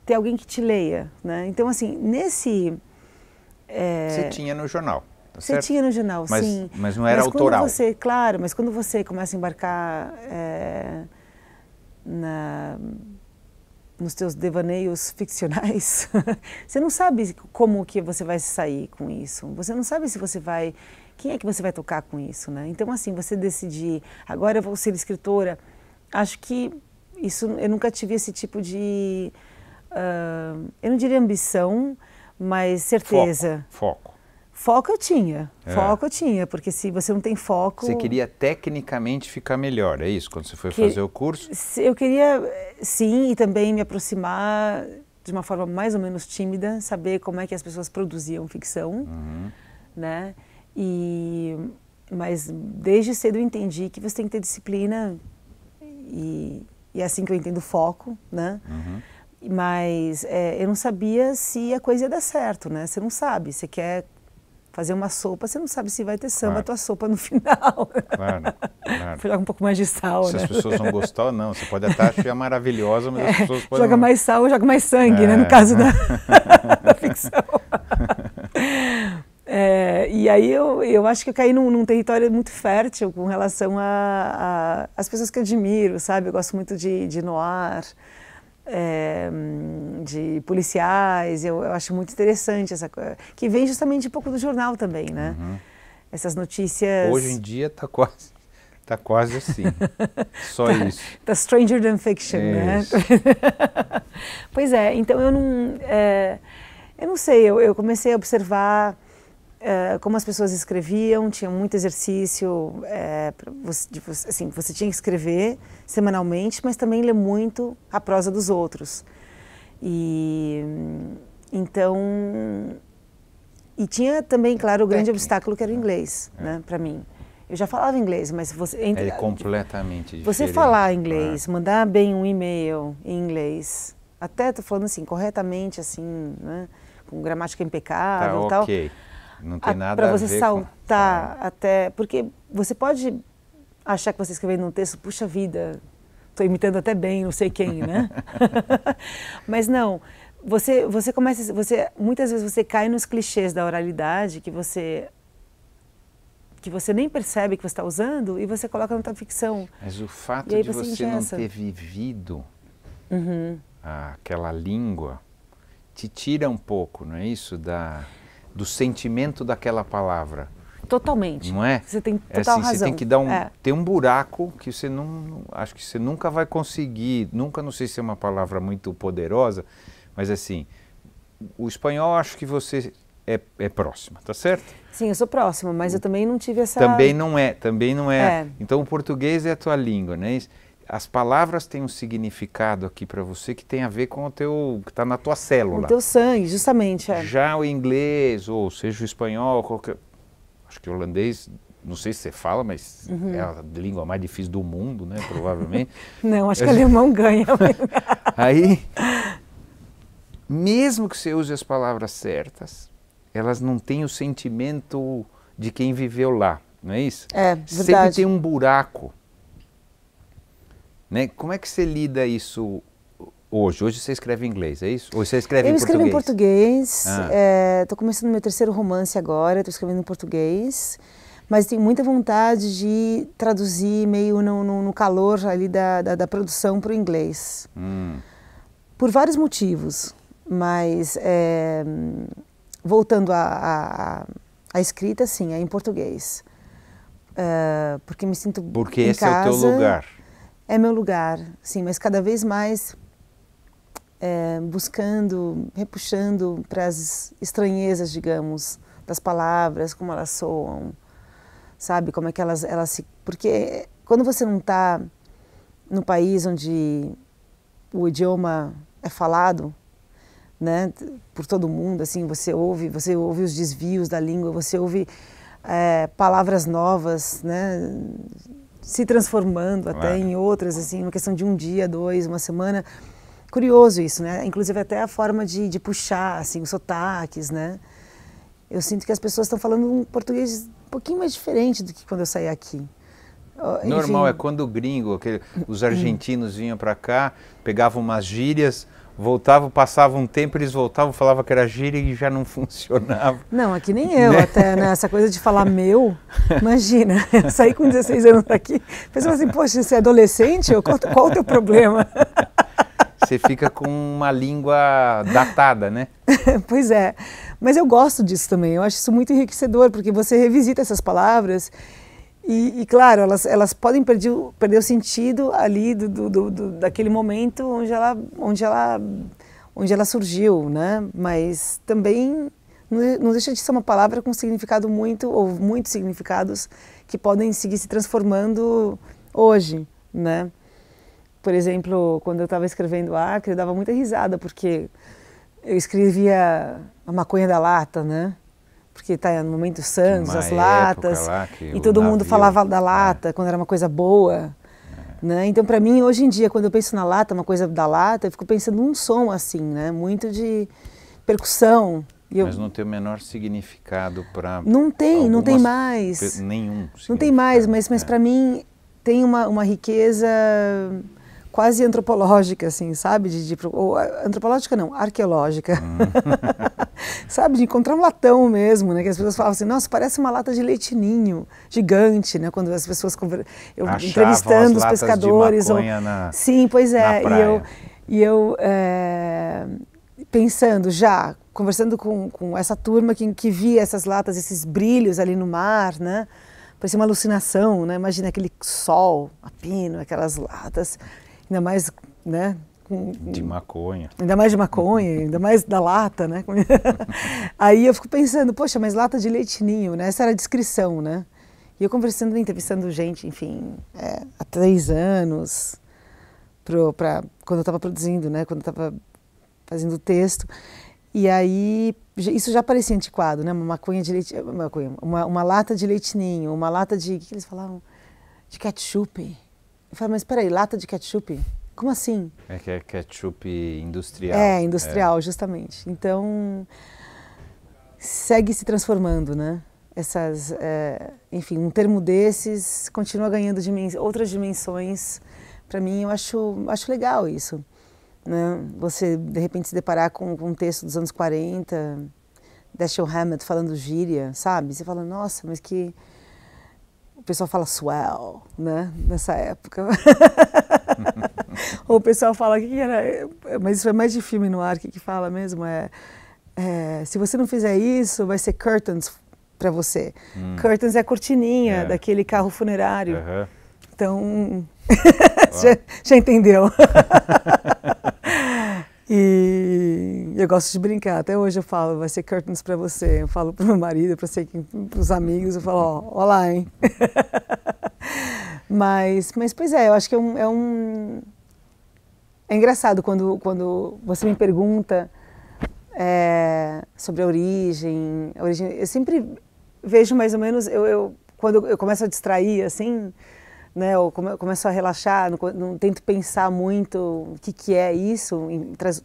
Speaker 2: ter alguém que te leia, né? Então, assim,
Speaker 1: Você tinha no jornal. Tá
Speaker 2: você
Speaker 1: certo?
Speaker 2: tinha no jornal, sim.
Speaker 1: Mas não era autoral.
Speaker 2: Claro, mas quando você começa a embarcar nos teus devaneios ficcionais, você não sabe como que você vai sair com isso. Você não sabe se você vai... Quem é que você vai tocar com isso, né? Então, assim, você decidir, agora eu vou ser escritora, acho que isso, eu nunca tive esse tipo de... eu não diria ambição, mas certeza.
Speaker 1: Foco.
Speaker 2: Foco eu tinha, porque se você não tem foco...
Speaker 1: Você queria tecnicamente ficar melhor, é isso? Quando você foi fazer o curso?
Speaker 2: Eu queria, sim, e também me aproximar de uma forma mais ou menos tímida, saber como é que as pessoas produziam ficção, né? Mas desde cedo eu entendi que você tem que ter disciplina, e é assim que eu entendo foco, né? Mas eu não sabia se a coisa ia dar certo, né? Você não sabe, você quer fazer uma sopa, você não sabe se vai ter samba a tua sopa no final.
Speaker 1: Claro.
Speaker 2: Joga um pouco mais de sal,
Speaker 1: se
Speaker 2: né?
Speaker 1: as pessoas vão gostar ou não, você pode até achar maravilhosa, mas as pessoas podem...
Speaker 2: Joga mais sal ou joga mais sangue, né? No caso da ficção. E aí eu acho que eu caí num território muito fértil com relação às pessoas que eu admiro, sabe? Eu gosto muito de noir, de policiais, eu acho muito interessante essa coisa, que vem justamente um pouco do jornal também, né? Essas notícias...
Speaker 1: Hoje em dia está quase assim, só isso.
Speaker 2: Tá stranger than fiction, né? Pois é, então eu não sei, eu comecei a observar como as pessoas escreviam, tinha muito exercício, assim, você tinha que escrever semanalmente, mas também ler muito a prosa dos outros. Então, e tinha também, claro, o grande obstáculo que era o inglês, né, para mim. Eu já falava inglês, mas você...
Speaker 1: É completamente diferente.
Speaker 2: Você falar inglês, mandar bem um e-mail em inglês, até tô falando assim, corretamente, assim, né, com gramática impecável e tal.
Speaker 1: Ok. Não tem nada a ver
Speaker 2: para você saltar até... Porque você pode achar que você escrevendo um texto, puxa vida, estou imitando até bem não sei quem, né? Mas não, você começa... muitas vezes você cai nos clichês da oralidade que você nem percebe que você está usando e você coloca na tua ficção.
Speaker 1: Mas o fato de você não ter vivido aquela língua te tira um pouco, não é isso? Do sentimento daquela palavra.
Speaker 2: Totalmente.
Speaker 1: Não é?
Speaker 2: Você tem total razão.
Speaker 1: Você tem que dar tem um buraco que você acho que você nunca vai conseguir, não sei se é uma palavra muito poderosa, mas assim, o espanhol acho que você é próxima, tá certo?
Speaker 2: Sim, eu sou próxima, mas eu também não tive essa...
Speaker 1: Também não é. Então o português é a tua língua, né? As palavras têm um significado aqui para você que tem a ver com o teu, que está na tua célula.
Speaker 2: O teu sangue, justamente.
Speaker 1: Já o inglês, ou seja o espanhol, acho que o holandês, não sei se você fala, mas é a língua mais difícil do mundo, né? Provavelmente.
Speaker 2: Não, acho que o alemão ganha.
Speaker 1: Aí, mesmo que você use as palavras certas, elas não têm o sentimento de quem viveu lá, não é isso?
Speaker 2: É, verdade.
Speaker 1: Sempre tem um buraco. Né? Como é que você lida isso hoje? Hoje você escreve em inglês, é isso? Ou você escreve em português?
Speaker 2: Eu escrevo em português, estou começando meu terceiro romance agora, estou escrevendo em português, mas tenho muita vontade de traduzir meio no calor ali da produção para o inglês. Por vários motivos, mas voltando à escrita, sim, é em português. Porque me sinto
Speaker 1: Porque
Speaker 2: em
Speaker 1: esse
Speaker 2: casa,
Speaker 1: é o teu lugar.
Speaker 2: É meu lugar, sim, mas cada vez mais buscando, repuxando para as estranhezas, digamos, das palavras, como elas soam, sabe, como é que elas se... Porque quando você não está no país onde o idioma é falado, né, por todo mundo, assim, você ouve os desvios da língua, você ouve palavras novas, né, se transformando até em outras, assim, uma questão de um dia, dois, uma semana. Curioso isso, né? Inclusive até a forma de puxar, assim, os sotaques, né? Eu sinto que as pessoas estão falando um português um pouquinho mais diferente do que quando eu saí aqui.
Speaker 1: Normal,
Speaker 2: enfim.
Speaker 1: é quando o gringo, os argentinos vinham para cá, pegavam umas gírias, voltavam, passavam um tempo, eles voltavam, falavam que era gíria e já não funcionava.
Speaker 2: Não, aqui nem eu, até, né? Essa coisa de falar meu, imagina, eu saí com 16 anos daqui, pensava assim, poxa, você é adolescente? Qual o teu problema?
Speaker 1: Você fica com uma língua datada, né?
Speaker 2: Pois é, mas eu gosto disso também, eu acho isso muito enriquecedor, porque você revisita essas palavras e claro, elas podem perder o sentido ali daquele momento onde ela surgiu, né? Mas também não deixa de ser uma palavra com significado ou muitos significados que podem seguir se transformando hoje, né? Por exemplo, quando eu estava escrevendo Acre, eu dava muita risada, porque eu escrevia a maconha da lata, né? Porque está no momento Santos, as latas, e todo mundo falava da lata quando era uma coisa boa. Né? Então, para mim, hoje em dia, quando eu penso na lata, uma coisa da lata, eu fico pensando num som assim, né? Muito de percussão.
Speaker 1: Mas não tem o menor significado para...
Speaker 2: Não tem mais.
Speaker 1: Nenhum.
Speaker 2: Não tem mais, mas para mim tem uma riqueza quase antropológica, assim, sabe? Ou, antropológica não, arqueológica. Sabe, de encontrar um latão mesmo, né? Que as pessoas falavam assim, nossa, parece uma lata de leite ninho, gigante, né? Quando as pessoas entrevistando os pescadores. Sim, pois é. E eu pensando já, conversando com essa turma que via essas latas, esses brilhos ali no mar, né? Parecia uma alucinação, né? Imagina aquele sol a pino, aquelas latas, ainda mais, né?
Speaker 1: De maconha.
Speaker 2: Ainda mais de maconha, ainda mais da lata, né? Aí eu fico pensando, poxa, mas lata de leite ninho, né? Essa era a descrição, né? E eu conversando, entrevistando gente, enfim, há 3 anos, quando eu estava produzindo, né? Quando eu estava fazendo o texto. E aí, isso já parecia antiquado, né? Uma maconha de leite, uma lata de leite ninho, uma lata de, o que eles falavam? De ketchup. Eu falei, mas peraí, lata de ketchup? Como assim?
Speaker 1: É que é ketchup industrial.
Speaker 2: Industrial, justamente. Então, segue se transformando, né? Enfim, um termo desses continua ganhando outras dimensões. Para mim, eu acho legal isso. Né? Você, de repente, se deparar com um texto dos anos 40, Dashiell Hammett falando gíria, sabe? Você fala, nossa, mas que... O pessoal fala swell, né? Nessa época. Ou o pessoal fala, o que era? Mas isso é mais de filme no ar, o que fala mesmo? Se você não fizer isso, vai ser curtains para você. Curtains é a cortininha daquele carro funerário. Então, já entendeu. E eu gosto de brincar, até hoje eu falo, vai ser curtains para você. Eu falo pro meu marido, para os amigos, eu falo, ó lá, hein? Mas, pois é, eu acho que é engraçado quando você me pergunta sobre a origem. Eu sempre vejo mais ou menos, quando eu começo a distrair, assim, né, eu começo a relaxar, não tento pensar muito o que é isso,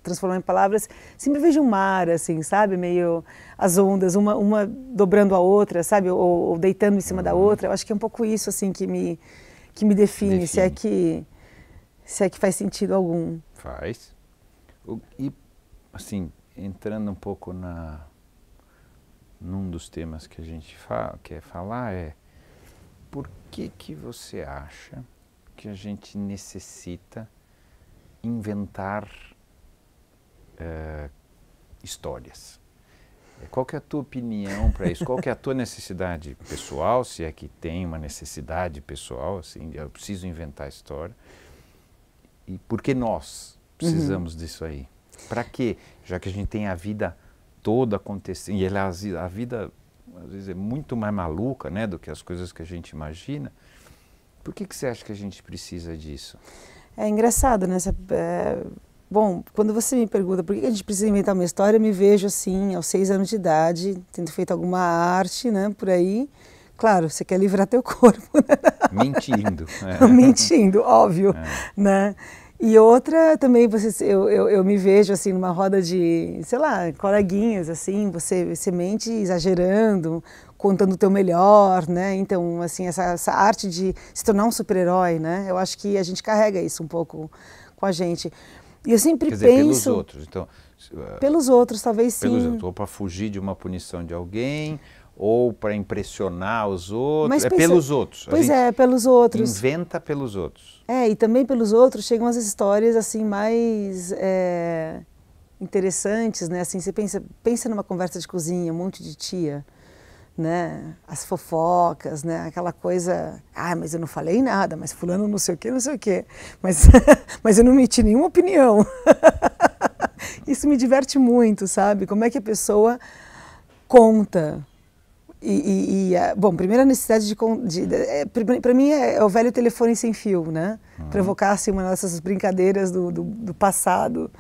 Speaker 2: transformar em palavras, sempre vejo um mar, assim, sabe, meio as ondas, uma dobrando a outra, sabe, ou deitando em cima da outra. Eu acho que é um pouco isso, assim, que me define. Se é que faz sentido algum.
Speaker 1: Faz. E, assim, entrando um pouco num dos temas que a gente quer falar por que você acha que a gente necessita inventar histórias? Qual que é a tua opinião para isso? Qual que é a tua necessidade pessoal, se é que tem uma necessidade pessoal, assim, eu preciso inventar história? E por que nós precisamos disso aí? Para quê? Já que a gente tem a vida toda acontecendo, e a vida às vezes é muito mais maluca, né, do que as coisas que a gente imagina. Por que você acha que a gente precisa disso?
Speaker 2: É engraçado, né? Bom, quando você me pergunta por que a gente precisa inventar uma história, eu me vejo assim, aos 6 anos de idade, tendo feito alguma arte, né, por aí. Claro, você quer livrar teu corpo, né?
Speaker 1: Mentindo.
Speaker 2: Mentindo, óbvio, né? E outra também, eu me vejo assim numa roda de, sei lá, coleguinhas, assim, você mente exagerando, contando o teu melhor, né? Então, assim, essa arte de se tornar um super-herói, né? Eu acho que a gente carrega isso um pouco com a gente. E eu sempre penso...
Speaker 1: pelos outros, então...
Speaker 2: Pelos outros, talvez sim.
Speaker 1: Pelos outros, ou para fugir de uma punição de alguém, ou para impressionar os outros, pelos outros.
Speaker 2: Pois pelos outros.
Speaker 1: Inventa pelos outros.
Speaker 2: E também pelos outros chegam as histórias assim mais interessantes, né? Assim, você pensa numa conversa de cozinha, um monte de tia, né? As fofocas, né? Aquela coisa, mas eu não falei nada, mas fulano não sei o quê, mas eu não meti nenhuma opinião. Isso me diverte muito, sabe? Como é que a pessoa conta. Bom, primeiro a necessidade para mim é o velho telefone sem fio, né? Provocar assim, uma dessas brincadeiras do passado,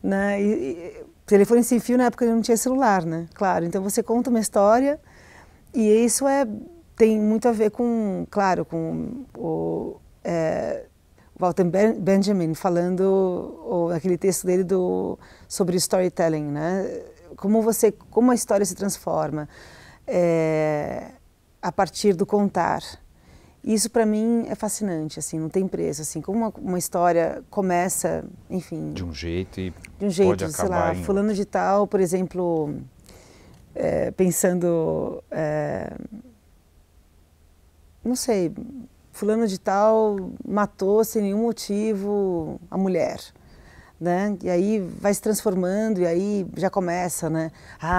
Speaker 2: né? E telefone sem fio na época não tinha celular, né? Claro, então você conta uma história e isso tem muito a ver com, claro, com o Walter Benjamin falando aquele texto dele sobre storytelling, né? Como a história se transforma. A partir do contar. Isso para mim é fascinante, assim, não tem preço, assim, como uma história começa, enfim...
Speaker 1: De um jeito e
Speaker 2: pode acabar, sei lá, fulano de tal, por exemplo, pensando, não sei, fulano de tal matou sem nenhum motivo a mulher. Né? E aí vai se transformando e aí já começa, né?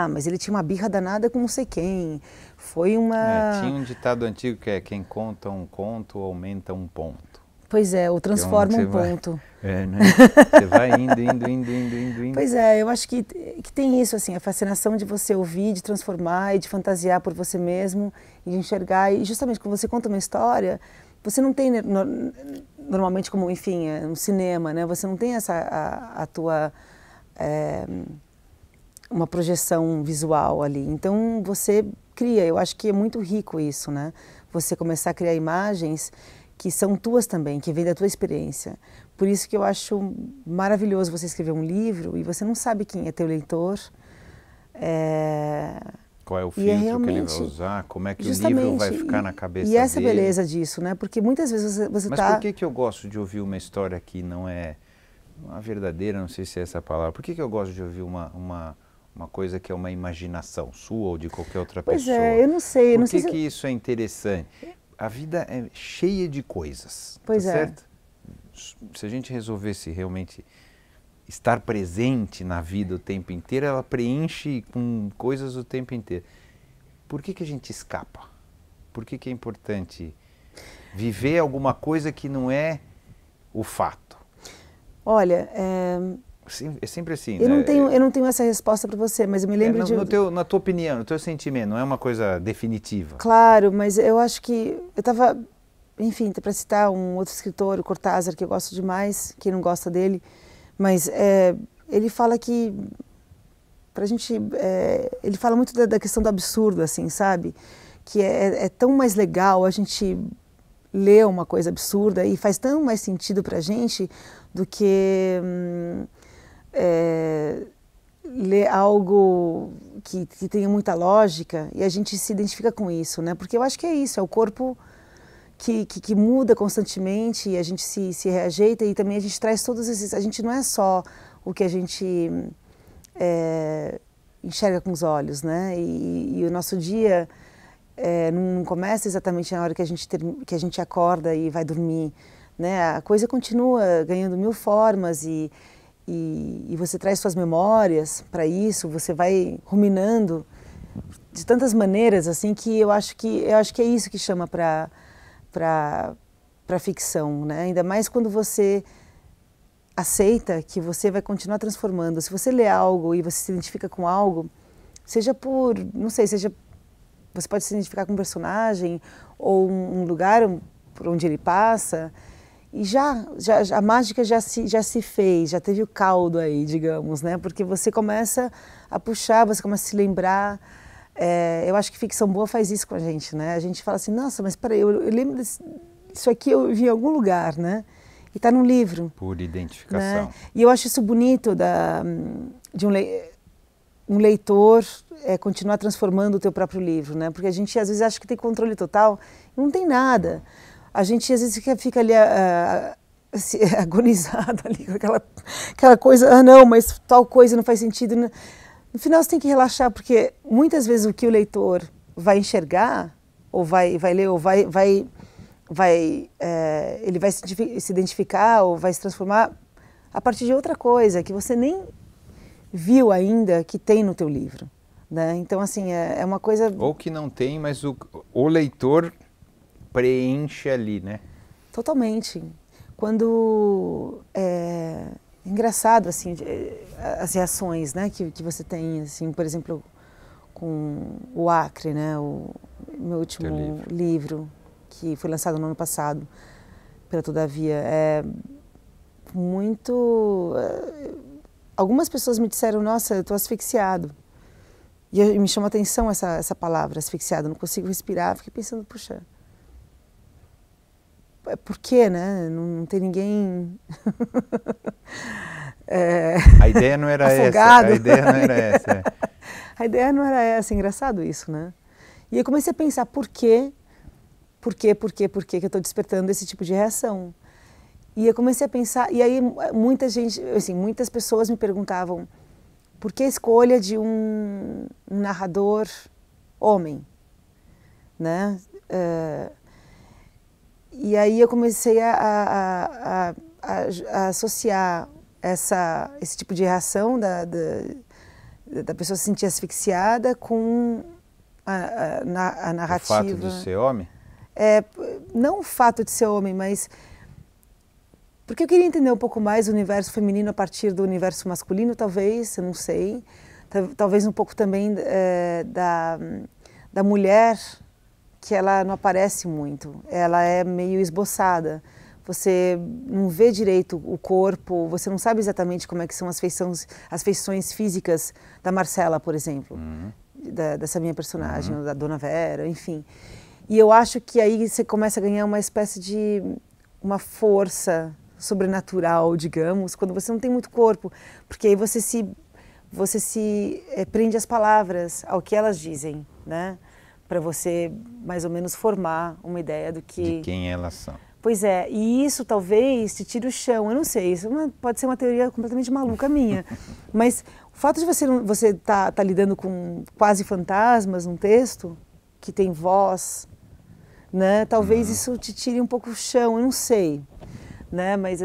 Speaker 2: Mas ele tinha uma birra danada com não sei quem. Foi uma...
Speaker 1: tinha um ditado antigo que é quem conta um conto aumenta um ponto.
Speaker 2: Pois ou transforma um ponto.
Speaker 1: É, né? Você vai indo.
Speaker 2: Pois é, eu acho que tem isso, assim, a fascinação de você ouvir, de transformar e de fantasiar por você mesmo e de enxergar. E justamente quando você conta uma história, você não tem normalmente como, enfim, um cinema, né? Você não tem a tua uma projeção visual ali. Então você cria. Eu acho que é muito rico isso, né? Você começar a criar imagens que são tuas também, que vêm da tua experiência. Por isso que eu acho maravilhoso você escrever um livro e você não sabe quem é teu leitor.
Speaker 1: Qual é o filtro que ele vai usar, como é que o livro vai ficar na cabeça dele.
Speaker 2: E essa beleza disso, né? Porque muitas vezes você
Speaker 1: Mas por que eu gosto de ouvir uma história que não é uma verdadeira, não sei se é essa a palavra, por que eu gosto de ouvir uma coisa que é uma imaginação sua ou de qualquer outra pessoa?
Speaker 2: Pois é, eu não sei.
Speaker 1: Por que isso é interessante? A vida é cheia de coisas,
Speaker 2: pois
Speaker 1: tá
Speaker 2: é.
Speaker 1: certo? Se a gente resolvesse realmente estar presente na vida o tempo inteiro, ela preenche com coisas o tempo inteiro. Por que a gente escapa? Por que é importante viver alguma coisa que não é o fato?
Speaker 2: Olha,
Speaker 1: é sempre assim,
Speaker 2: eu
Speaker 1: né?
Speaker 2: Eu não tenho essa resposta para você, mas eu me lembro
Speaker 1: na tua opinião, no teu sentimento, não é uma coisa definitiva.
Speaker 2: Claro, mas eu acho que eu estava, enfim, para citar um outro escritor, o Cortázar, que eu gosto demais, quem não gosta dele, mas ele fala que pra gente, ele fala muito da questão do absurdo, assim, sabe? Que é tão mais legal a gente ler uma coisa absurda e faz tão mais sentido pra gente do que ler algo que tenha muita lógica e a gente se identifica com isso, né? Porque eu acho que é isso, é o corpo que muda constantemente e a gente se reajeita e também a gente traz todos esses... A gente não é só o que a gente enxerga com os olhos, né? E o nosso dia não começa exatamente na hora que a gente acorda e vai dormir, né? A coisa continua ganhando mil formas e você traz suas memórias para isso, você vai ruminando de tantas maneiras assim que eu acho que é isso que chama para ficção, né? Ainda mais quando você aceita que você vai continuar transformando. Se você lê algo e você se identifica com algo, seja por, não sei, você pode se identificar com um personagem ou um lugar por onde ele passa, e a mágica já se fez, já teve o caldo aí, digamos, né? Porque você começa a puxar, você começa a se lembrar. Eu acho que ficção boa faz isso com a gente, né? A gente fala assim, nossa, mas peraí, eu lembro isso aqui eu vi em algum lugar, né? E está num livro.
Speaker 1: Por identificação.
Speaker 2: Né? E eu acho isso bonito de um leitor continuar transformando o teu próprio livro, né? Porque a gente às vezes acha que tem controle total e não tem nada. A gente às vezes fica ali agonizado ali com aquela coisa, não, mas tal coisa não faz sentido. No final você tem que relaxar, porque muitas vezes o que o leitor vai enxergar, ou vai ler, ou ele vai se identificar ou vai se transformar a partir de outra coisa que você nem viu ainda que tem no teu livro, né? Então, assim, é uma coisa...
Speaker 1: Ou que não tem, mas o leitor preenche ali, né?
Speaker 2: Totalmente. Quando... É engraçado, assim, as reações, né, que você tem, assim, por exemplo, com o Acre, né, o meu último livro, que foi lançado no ano passado, pela Todavia, muito... Algumas pessoas me disseram, nossa, eu estou asfixiado. E me chamou a atenção essa palavra, asfixiado, não consigo respirar. Fiquei pensando, puxa, por quê, né? Não tem ninguém...
Speaker 1: A ideia não era
Speaker 2: afogado.
Speaker 1: essa, a ideia não era essa.
Speaker 2: A ideia não era essa, engraçado isso, né? E eu comecei a pensar, por que eu estou despertando esse tipo de reação? E eu comecei a pensar, e aí muitas pessoas me perguntavam, por que a escolha de um narrador homem, né? E aí eu comecei a associar esse tipo de reação da pessoa se sentir asfixiada com a narrativa.
Speaker 1: O fato de ser homem?
Speaker 2: Não o fato de ser homem, mas Porque eu queria entender um pouco mais o universo feminino a partir do universo masculino, talvez, eu não sei. Talvez um pouco também da mulher, que ela não aparece muito, ela é meio esboçada. Você não vê direito o corpo, você não sabe exatamente como é que são as feições físicas da Marcela, por exemplo, dessa minha personagem, da Dona Vera, enfim. E eu acho que aí você começa a ganhar uma espécie de uma força sobrenatural, digamos, quando você não tem muito corpo, porque aí você se prende às palavras, ao que elas dizem, né? Para você mais ou menos formar uma ideia do que...
Speaker 1: De quem elas são.
Speaker 2: Pois é, e isso talvez te tire o chão, eu não sei, isso pode ser uma teoria completamente maluca minha, mas o fato de você tá lidando com quase fantasmas num texto, que tem voz, né, talvez isso te tire um pouco o chão, eu não sei, né, mas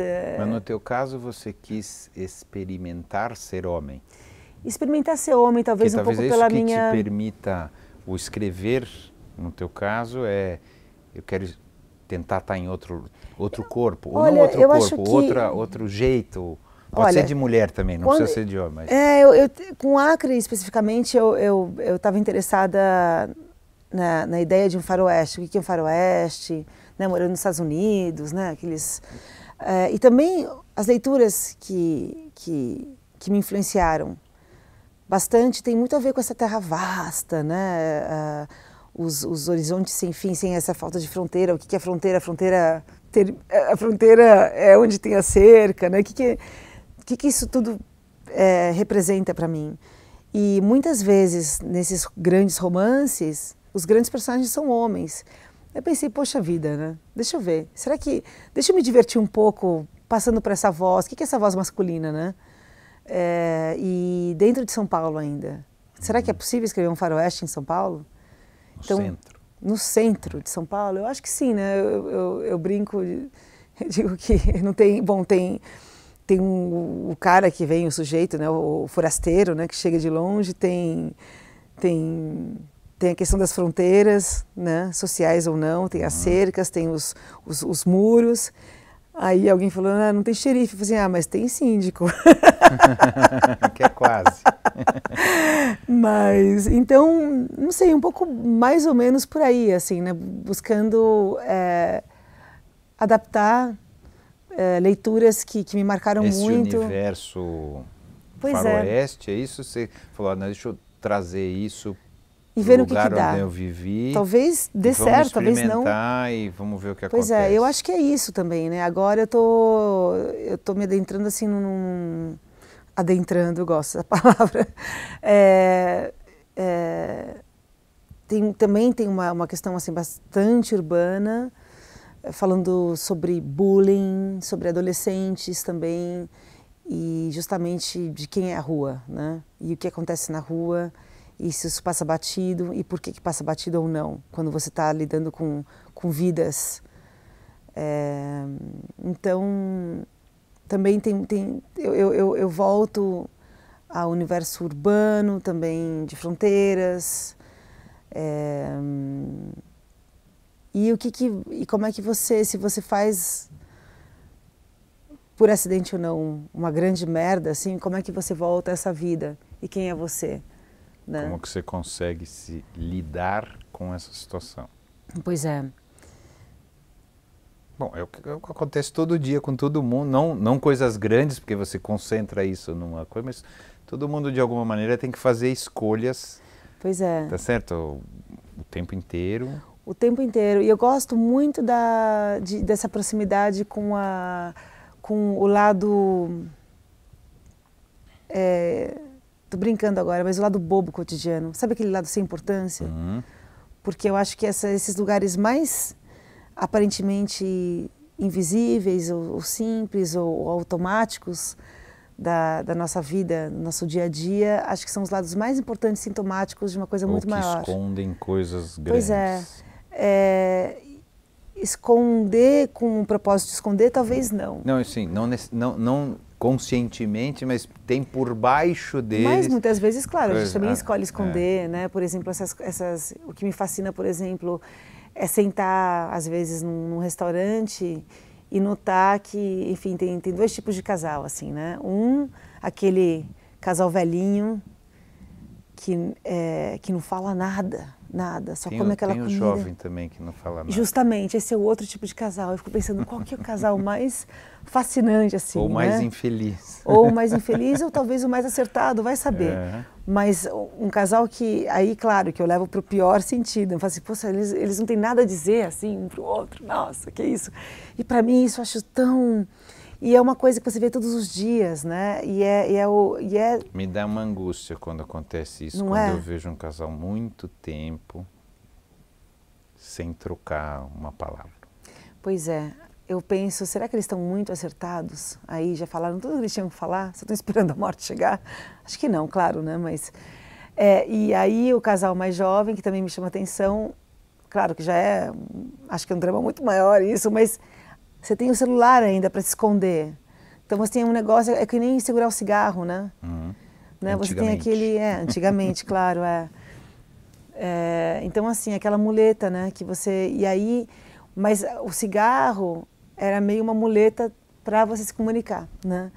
Speaker 1: no teu caso você quis experimentar ser homem?
Speaker 2: Experimentar ser homem, talvez um pouco pela minha...
Speaker 1: Talvez isso que te permita o escrever, no teu caso, eu quero tentar estar em outro corpo, ou não outro corpo, outro jeito. Pode ser de mulher também, não precisa ser de homem. Mas...
Speaker 2: com Acre, especificamente, eu estava interessada na ideia de um faroeste. O que é um faroeste? Né, morando nos Estados Unidos, né, aqueles... e também as leituras que me influenciaram bastante tem muito a ver com essa terra vasta, né? Os horizontes sem fim, sem essa falta de fronteira. O que é fronteira? A fronteira é onde tem a cerca, né? O que isso tudo representa para mim? E muitas vezes, nesses grandes romances, os grandes personagens são homens. Eu pensei, poxa vida, né? Deixa eu ver. Deixa eu me divertir um pouco passando por essa voz. O que é essa voz masculina, né? E dentro de São Paulo ainda. Será que é possível escrever um faroeste em São Paulo?
Speaker 1: No centro.
Speaker 2: No centro de São Paulo? Eu acho que sim, né? Eu brinco, eu digo que não tem... Bom, tem o cara que vem, o sujeito, né? O forasteiro, né? Que chega de longe, tem a questão das fronteiras, né? Sociais ou não, tem as cercas, tem os muros. Aí alguém falou, não tem xerife. Eu falei assim, mas tem síndico.
Speaker 1: Que é quase.
Speaker 2: Mas, então, não sei, um pouco mais ou menos por aí, assim, né? Buscando adaptar leituras que me marcaram muito.
Speaker 1: Esse universo faroeste, é isso? Você falou, deixa eu trazer isso
Speaker 2: e ver o que
Speaker 1: lugar
Speaker 2: dá.
Speaker 1: Onde eu vivi.
Speaker 2: Talvez dê certo, talvez não.
Speaker 1: E vamos ver o que acontece.
Speaker 2: Pois é, eu acho que é isso também, né? Agora eu tô me adentrando assim adentrando, eu gosto da palavra. Também tem uma questão assim bastante urbana, falando sobre bullying, sobre adolescentes também, e justamente de quem é a rua, né? E o que acontece na rua. E se isso passa batido, e por que passa batido ou não, quando você está lidando com vidas. Então, também eu volto ao universo urbano, também de fronteiras. E como é que se você faz, por acidente ou não, uma grande merda, assim, como é que você volta a essa vida? E quem é você? Né?
Speaker 1: Como que você consegue se lidar com essa situação?
Speaker 2: Pois é.
Speaker 1: Bom, é o que acontece todo dia com todo mundo, não coisas grandes, porque você concentra isso numa coisa, mas todo mundo de alguma maneira tem que fazer escolhas.
Speaker 2: Pois é.
Speaker 1: Tá certo? O tempo inteiro.
Speaker 2: O tempo inteiro. E eu gosto muito dessa proximidade com o lado... Tô brincando agora, mas o lado bobo cotidiano. Sabe aquele lado sem importância? Porque eu acho que esses lugares mais aparentemente invisíveis, ou simples, ou automáticos da nossa vida, do nosso dia a dia, acho que são os lados mais importantes e sintomáticos de uma coisa muito maior.
Speaker 1: Que escondem coisas grandes.
Speaker 2: Pois é. Esconder com o propósito de esconder, talvez não.
Speaker 1: Não, sim, não conscientemente, mas tem por baixo deles...
Speaker 2: Mas muitas vezes, claro, a gente também escolhe esconder, né? Por exemplo, o que me fascina, por exemplo, é sentar, às vezes, num restaurante e notar que, enfim, tem dois tipos de casal, assim, né? Aquele casal velhinho que não fala nada, só come aquela comida.
Speaker 1: Tem o jovem também que não fala nada.
Speaker 2: Justamente, esse é o outro tipo de casal. Eu fico pensando, qual que é o casal mais fascinante, assim,
Speaker 1: ou mais
Speaker 2: né?
Speaker 1: infeliz.
Speaker 2: Ou mais infeliz, ou talvez o mais acertado, vai saber. Mas um casal que, aí, claro, que eu levo para o pior sentido. Eu falo assim, poxa, eles não têm nada a dizer, assim, um para o outro. Nossa, que isso. E para mim isso eu acho tão... E é uma coisa que você vê todos os dias, né?
Speaker 1: Me dá uma angústia quando acontece isso,
Speaker 2: não
Speaker 1: quando
Speaker 2: é?
Speaker 1: eu vejo um casal muito tempo sem trocar uma palavra.
Speaker 2: Pois é. Eu penso, será que eles estão muito acertados? Aí já falaram tudo que eles tinham que falar? Só estão esperando a morte chegar? Acho que não, claro, né? Mas, e aí o casal mais jovem, que também me chama atenção, claro que já acho que é um drama muito maior isso, mas você tem o celular ainda para se esconder. Então você tem um negócio, é que nem segurar o cigarro, né? Né? Você tem aquele, antigamente, claro, então assim, aquela muleta, né? Que você, e aí, mas o cigarro era meio uma muleta para você se comunicar, né?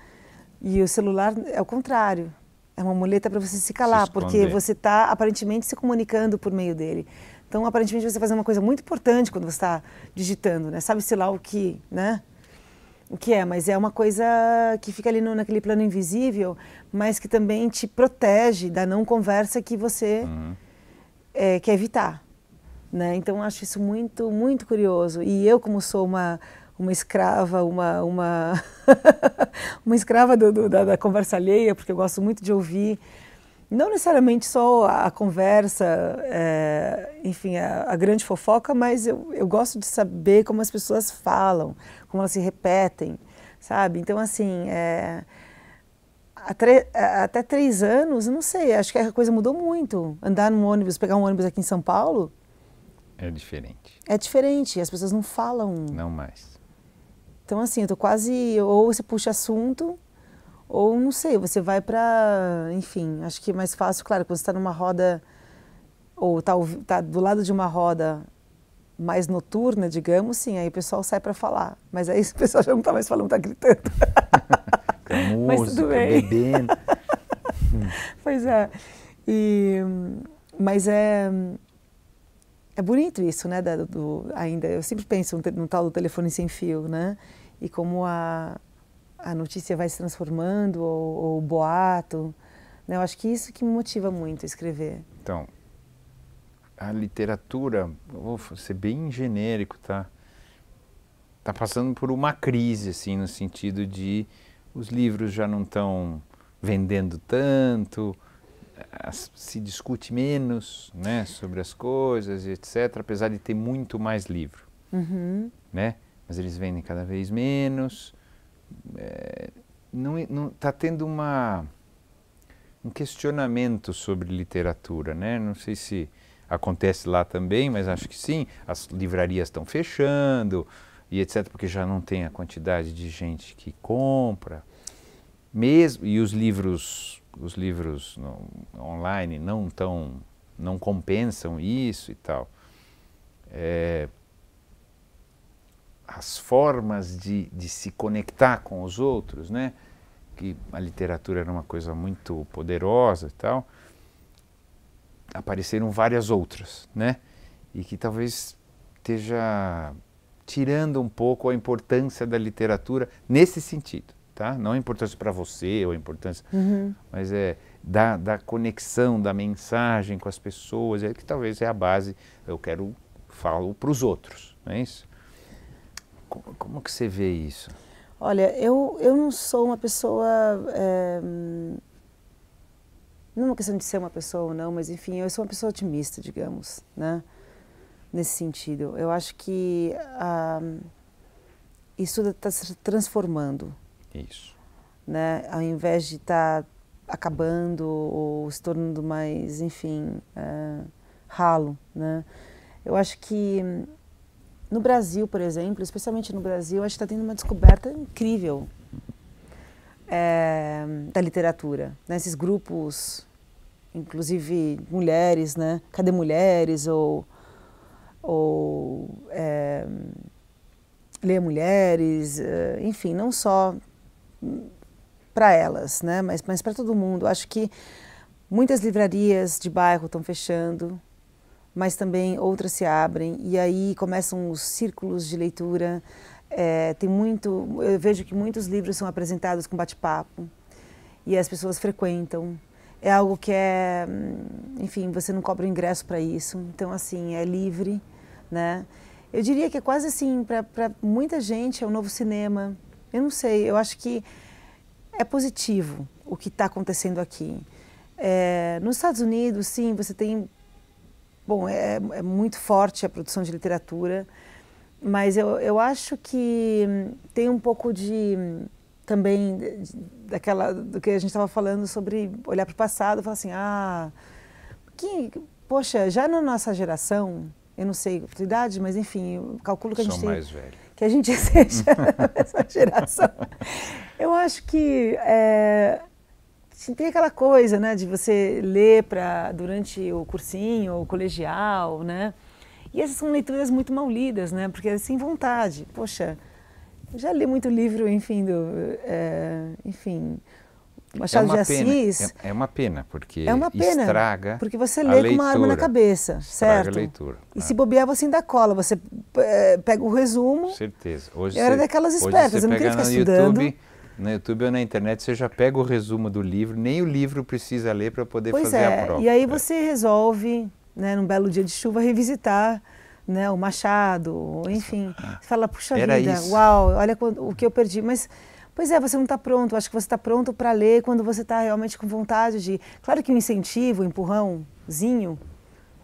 Speaker 2: E o celular é o contrário, é uma muleta para você se calar, porque você está aparentemente se comunicando por meio dele. Então, aparentemente, você está fazendo uma coisa muito importante quando você está digitando, né? Sabe-se lá o que, né? O que é, mas é uma coisa que fica ali naquele plano invisível, mas que também te protege da não conversa que você quer evitar, né? Então, acho isso muito, muito curioso. E eu, como sou uma escrava, uma escrava da conversa alheia, porque eu gosto muito de ouvir, não necessariamente só a conversa, enfim, a grande fofoca, mas eu gosto de saber como as pessoas falam, como elas se repetem, sabe? Então, assim, até 3 anos, não sei, acho que a coisa mudou muito. Andar num ônibus, pegar um ônibus aqui em São Paulo...
Speaker 1: É diferente.
Speaker 2: É diferente, as pessoas não falam.
Speaker 1: Não mais.
Speaker 2: Então, assim, eu tô quase... Ou você puxa assunto... Ou, não sei, você vai para, enfim, acho que é mais fácil, claro, quando você está numa roda, ou tá do lado de uma roda mais noturna, digamos, sim, aí o pessoal sai para falar. Mas aí o pessoal já não está mais falando, está gritando.
Speaker 1: Mas música, tudo bem. Bebendo.
Speaker 2: Pois é. Mas é bonito isso, né, ainda. Eu sempre penso no tal do telefone sem fio, né? E como a notícia vai se transformando, ou o boato, né? Eu acho que isso que me motiva muito a escrever.
Speaker 1: Então, a literatura, vou ser bem genérico, tá? Tá passando por uma crise, assim, no sentido de os livros já não estão vendendo tanto, se discute menos, né, sobre as coisas, etc., apesar de ter muito mais livro, né? Mas eles vendem cada vez menos. Não está tendo um questionamento sobre literatura, né? Não sei se acontece lá também, mas acho que sim. As livrarias estão fechando e etc, porque já não tem a quantidade de gente que compra. Mesmo, e os livros online não compensam isso e tal. As formas de se conectar com os outros, né? Que a literatura era uma coisa muito poderosa e tal, apareceram várias outras, né? E que talvez esteja tirando um pouco a importância da literatura nesse sentido, tá? Não a importância para você, ou a importância, mas da conexão, da mensagem com as pessoas, que talvez é a base, falo para os outros, não é isso? Como que você vê isso?
Speaker 2: Olha, eu não sou uma pessoa, não é uma questão de ser uma pessoa ou não, mas enfim, eu sou uma pessoa otimista, digamos, né? Nesse sentido. Eu acho que isso está se transformando.
Speaker 1: Isso.
Speaker 2: Né? Ao invés de estar acabando ou se tornando mais, enfim, ralo, né? Eu acho que no Brasil, por exemplo, especialmente no Brasil, acho que está tendo uma descoberta incrível da literatura. Né? Esses grupos, inclusive mulheres, né? Cadê Mulheres? Leia Mulheres, enfim, não só para elas, né? Mas para todo mundo. Acho que muitas livrarias de bairro estão fechando, mas também outras se abrem e aí começam os círculos de leitura. Eu vejo que muitos livros são apresentados com bate-papo e as pessoas frequentam. É algo que enfim, você não cobra o ingresso para isso, então assim, é livre, né? Eu diria que é quase assim, para muita gente é um novo cinema. Eu não sei, eu acho que é positivo o que está acontecendo aqui. Nos Estados Unidos, sim, você tem... Bom, é muito forte a produção de literatura, mas eu acho que tem um pouco também do que a gente estava falando sobre olhar para o passado e falar assim, poxa, já na nossa geração, eu não sei a tua idade, mas enfim, eu calculo que a gente
Speaker 1: mais velho.
Speaker 2: Que a gente seja essa geração. Eu acho que tem aquela coisa, né, de você ler durante o cursinho, o colegial, né? E essas são leituras muito mal lidas, né? Porque é sem vontade. Poxa, eu já li muito livro, enfim, Machado de Assis.
Speaker 1: É uma pena, porque
Speaker 2: estraga porque você lê com uma arma na cabeça, certo?
Speaker 1: A leitura.
Speaker 2: E se bobear, você ainda cola, você pega o resumo.
Speaker 1: Certeza.
Speaker 2: Eu era daquelas espertas, eu não queria ficar estudando.
Speaker 1: No YouTube ou na internet, você já pega o resumo do livro, nem o livro precisa ler para poder fazer a prova.
Speaker 2: E aí você resolve, né, num belo dia de chuva, revisitar, né, o Machado, enfim. Você fala, puxa vida, uau, olha o que eu perdi. Mas, pois é, você não está pronto. Acho que você está pronto para ler quando você está realmente com vontade de... Claro que o incentivo, o empurrãozinho,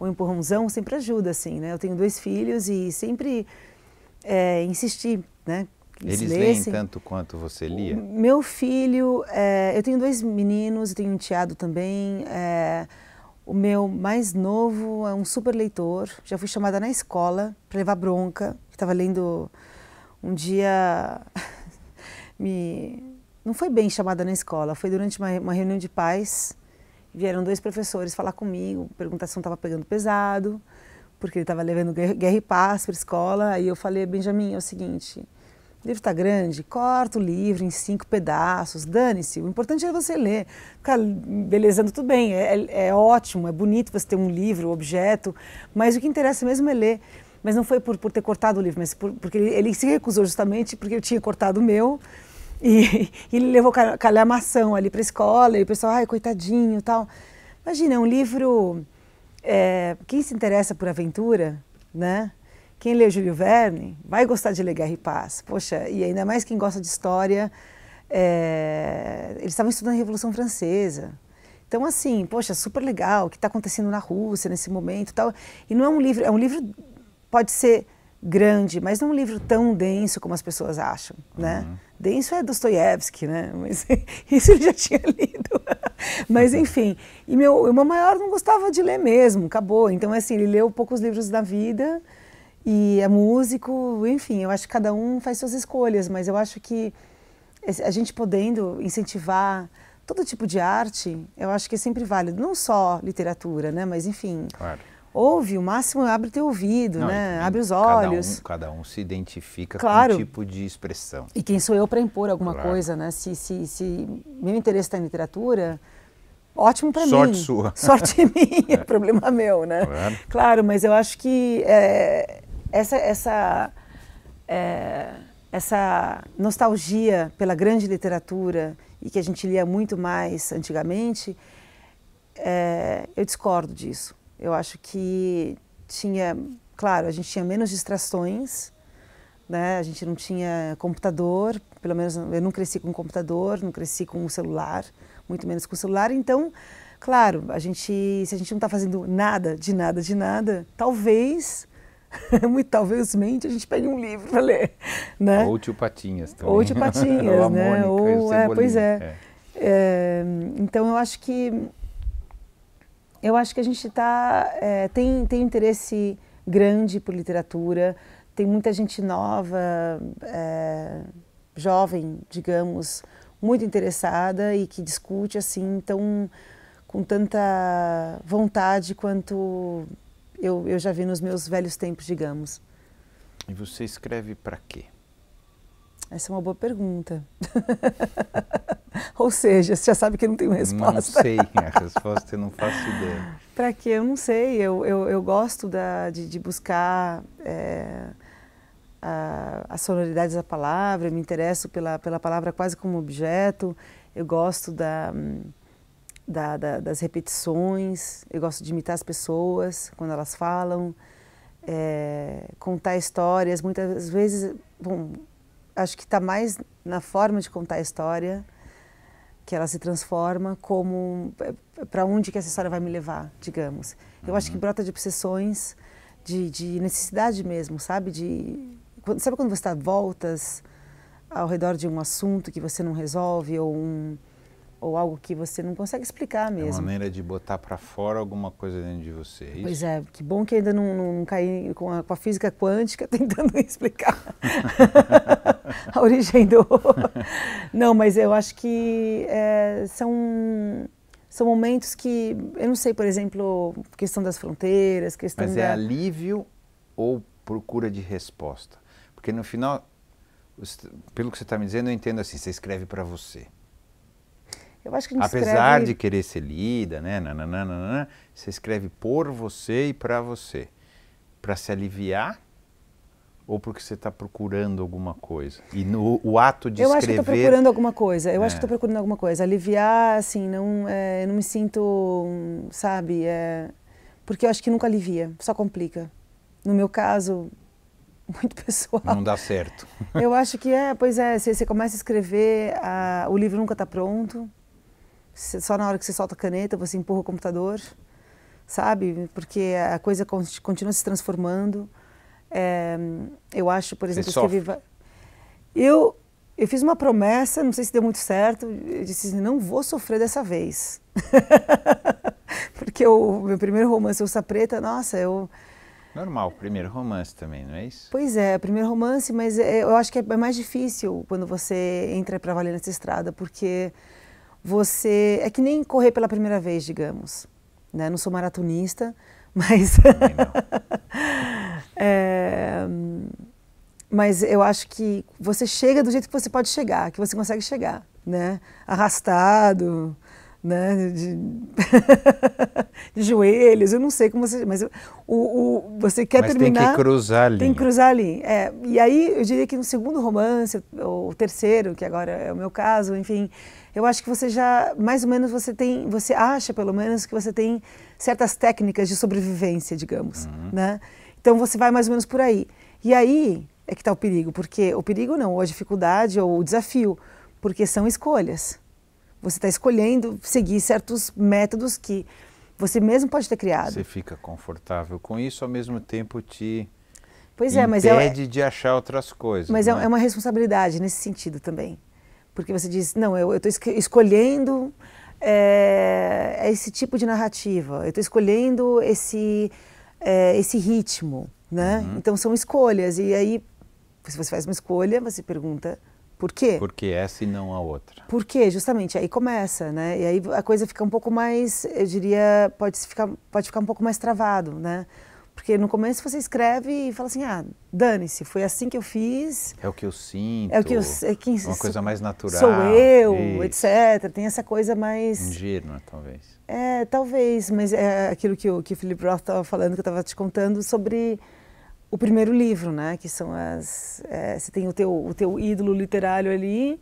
Speaker 2: o empurrãozão sempre ajuda, assim, né? Eu tenho 2 filhos e sempre insisti, né?
Speaker 1: Eles leem tanto quanto você lia?
Speaker 2: Meu filho, eu tenho 2 meninos, eu tenho um enteado também. O meu mais novo é um super leitor. Já fui chamada na escola para levar bronca. Estava lendo um dia... Não foi bem chamada na escola, foi durante uma reunião de pais. Vieram 2 professores falar comigo, perguntar se não estava pegando pesado, porque ele estava levando Guerra e Paz para a escola. Aí eu falei, Benjamin, é o seguinte... O livro está grande, corta o livro em 5 pedaços, dane-se, o importante é você ler. Ficar belezando, tudo bem, é ótimo, é bonito você ter um livro, objeto, mas o que interessa mesmo é ler. Mas não foi por ter cortado o livro, mas porque ele se recusou justamente porque eu tinha cortado o meu e ele levou calhamação ali para a escola e o pessoal, ai, coitadinho e tal. Imagina, é um livro, quem se interessa por aventura, né? Quem lê Júlio Verne vai gostar de ler Guerra e Paz. Poxa, e ainda mais quem gosta de história. Eles estavam estudando a Revolução Francesa. Então, assim, poxa, super legal o que está acontecendo na Rússia nesse momento e tal. E não é um livro, pode ser grande, mas não é um livro tão denso como as pessoas acham, né? Uhum. Denso é Dostoiévski, né? Mas isso ele já tinha lido. Mas, enfim, e meu irmão maior não gostava de ler mesmo, acabou. Então, assim, ele leu poucos livros da vida... E é músico, enfim, eu acho que cada um faz suas escolhas, mas eu acho que a gente podendo incentivar todo tipo de arte, eu acho que é sempre válido, não só literatura, né, mas enfim,
Speaker 1: claro.
Speaker 2: Ouve, o máximo abre teu ouvido, né, abre os olhos.
Speaker 1: Cada um se identifica
Speaker 2: claro.
Speaker 1: com um tipo de expressão.
Speaker 2: E quem sou eu para impor alguma coisa, né, se meu interesse está em literatura... Ótimo para mim.
Speaker 1: Sorte sua.
Speaker 2: Sorte minha, problema meu, né? Claro, mas eu acho que essa nostalgia pela grande literatura e que a gente lia muito mais antigamente, eu discordo disso. Eu acho que claro, a gente tinha menos distrações, né? A gente não tinha computador, pelo menos eu não cresci com computador, não cresci com um celular, muito menos com o celular. Então, claro, se a gente não está fazendo nada, talvez, muito talvezmente, a gente pegue um livro para ler, né?
Speaker 1: Ou Tio Patinhas também.
Speaker 2: Ou Tio Patinhas,
Speaker 1: ou
Speaker 2: né?
Speaker 1: A Mônica,
Speaker 2: pois é. Então, eu acho que a gente tem interesse grande por literatura, tem muita gente nova, jovem, digamos, muito interessada e que discute assim, tão, com tanta vontade quanto eu já vi nos meus velhos tempos, digamos.
Speaker 1: E você escreve para quê?
Speaker 2: Essa é uma boa pergunta. Ou seja, você já sabe que eu não tenho resposta.
Speaker 1: Não sei, a resposta eu não faço ideia.
Speaker 2: Para quê? Eu não sei. Eu gosto de buscar as sonoridades da palavra, eu me interesso pela palavra quase como objeto, eu gosto das repetições, eu gosto de imitar as pessoas quando elas falam, contar histórias, muitas vezes, bom, acho que está mais na forma de contar a história, que ela se transforma como para onde que essa história vai me levar, digamos. Eu acho que brota de obsessões, de necessidade mesmo, sabe? Sabe quando você dá voltas ao redor de um assunto que você não resolve ou algo que você não consegue explicar mesmo?
Speaker 1: É uma maneira de botar para fora alguma coisa dentro de você, é isso?
Speaker 2: Pois é, que bom que ainda não caí com a física quântica tentando explicar a origem do... Não, mas eu acho que são momentos que, eu não sei, por exemplo, questão das fronteiras, questão
Speaker 1: Mas é alívio ou procura de resposta? Porque no final, pelo que você está me dizendo, eu entendo assim, você escreve para você.
Speaker 2: Eu acho que a gente
Speaker 1: Apesar de querer ser lida, né, você escreve por você e para você. Para se aliviar ou porque você está procurando alguma coisa? E o ato de escrever...
Speaker 2: Eu acho que estou procurando alguma coisa, acho que estou procurando alguma coisa. Aliviar, assim, eu não me sinto, sabe, porque eu acho que nunca alivia, só complica. No meu caso, muito pessoal.
Speaker 1: Não dá certo.
Speaker 2: Eu acho que pois é, você começa a escrever, o livro nunca está pronto, só na hora que você solta a caneta você empurra o computador, sabe? Porque a coisa continua se transformando. Eu acho, por exemplo, eu fiz uma promessa, não sei se deu muito certo, eu disse assim, não vou sofrer dessa vez. Porque o meu primeiro romance, Ursa Preta, nossa,
Speaker 1: Normal, primeiro romance também, não é isso?
Speaker 2: Pois é, primeiro romance, mas eu acho que é mais difícil quando você entra para valer nessa estrada, porque você... É que nem correr pela primeira vez, digamos. Né? Não sou maratonista, mas... Mas eu acho que você chega do jeito que você pode chegar, que você consegue chegar, né? Arrastado, né? De joelhos, eu não sei como você... Mas você quer terminar...
Speaker 1: Mas tem que cruzar a linha.
Speaker 2: Tem que cruzar a linha, E aí eu diria que no segundo romance, ou o terceiro, que agora é o meu caso, enfim... Eu acho que você já, mais ou menos, você acha pelo menos que você tem certas técnicas de sobrevivência, digamos, né? Então você vai mais ou menos por aí. E aí é que está o perigo, porque o perigo não, ou a dificuldade, ou o desafio, porque são escolhas. Você está escolhendo seguir certos métodos que você mesmo pode ter criado.
Speaker 1: Você fica confortável com isso, ao mesmo tempo te
Speaker 2: mas
Speaker 1: impede de achar outras coisas.
Speaker 2: Mas é uma responsabilidade nesse sentido também. Porque você diz, não, eu estou escolhendo esse tipo de narrativa, eu estou escolhendo esse ritmo, né? Então são escolhas, e aí, se você faz uma escolha, você pergunta, por quê?
Speaker 1: Por que essa e não a outra?
Speaker 2: Por quê? Justamente, aí começa, né? E aí a coisa fica um pouco mais, eu diria, pode ficar um pouco mais travado, né? Porque no começo você escreve e fala assim, dane-se, foi assim que eu fiz.
Speaker 1: É o que eu sinto, uma coisa mais natural.
Speaker 2: Sou eu, etc. Tem essa coisa mais...
Speaker 1: ingênua, talvez.
Speaker 2: Talvez, mas é aquilo que o Philip Roth estava falando, que eu estava te contando sobre o primeiro livro, né? Que são você tem o teu ídolo literário ali,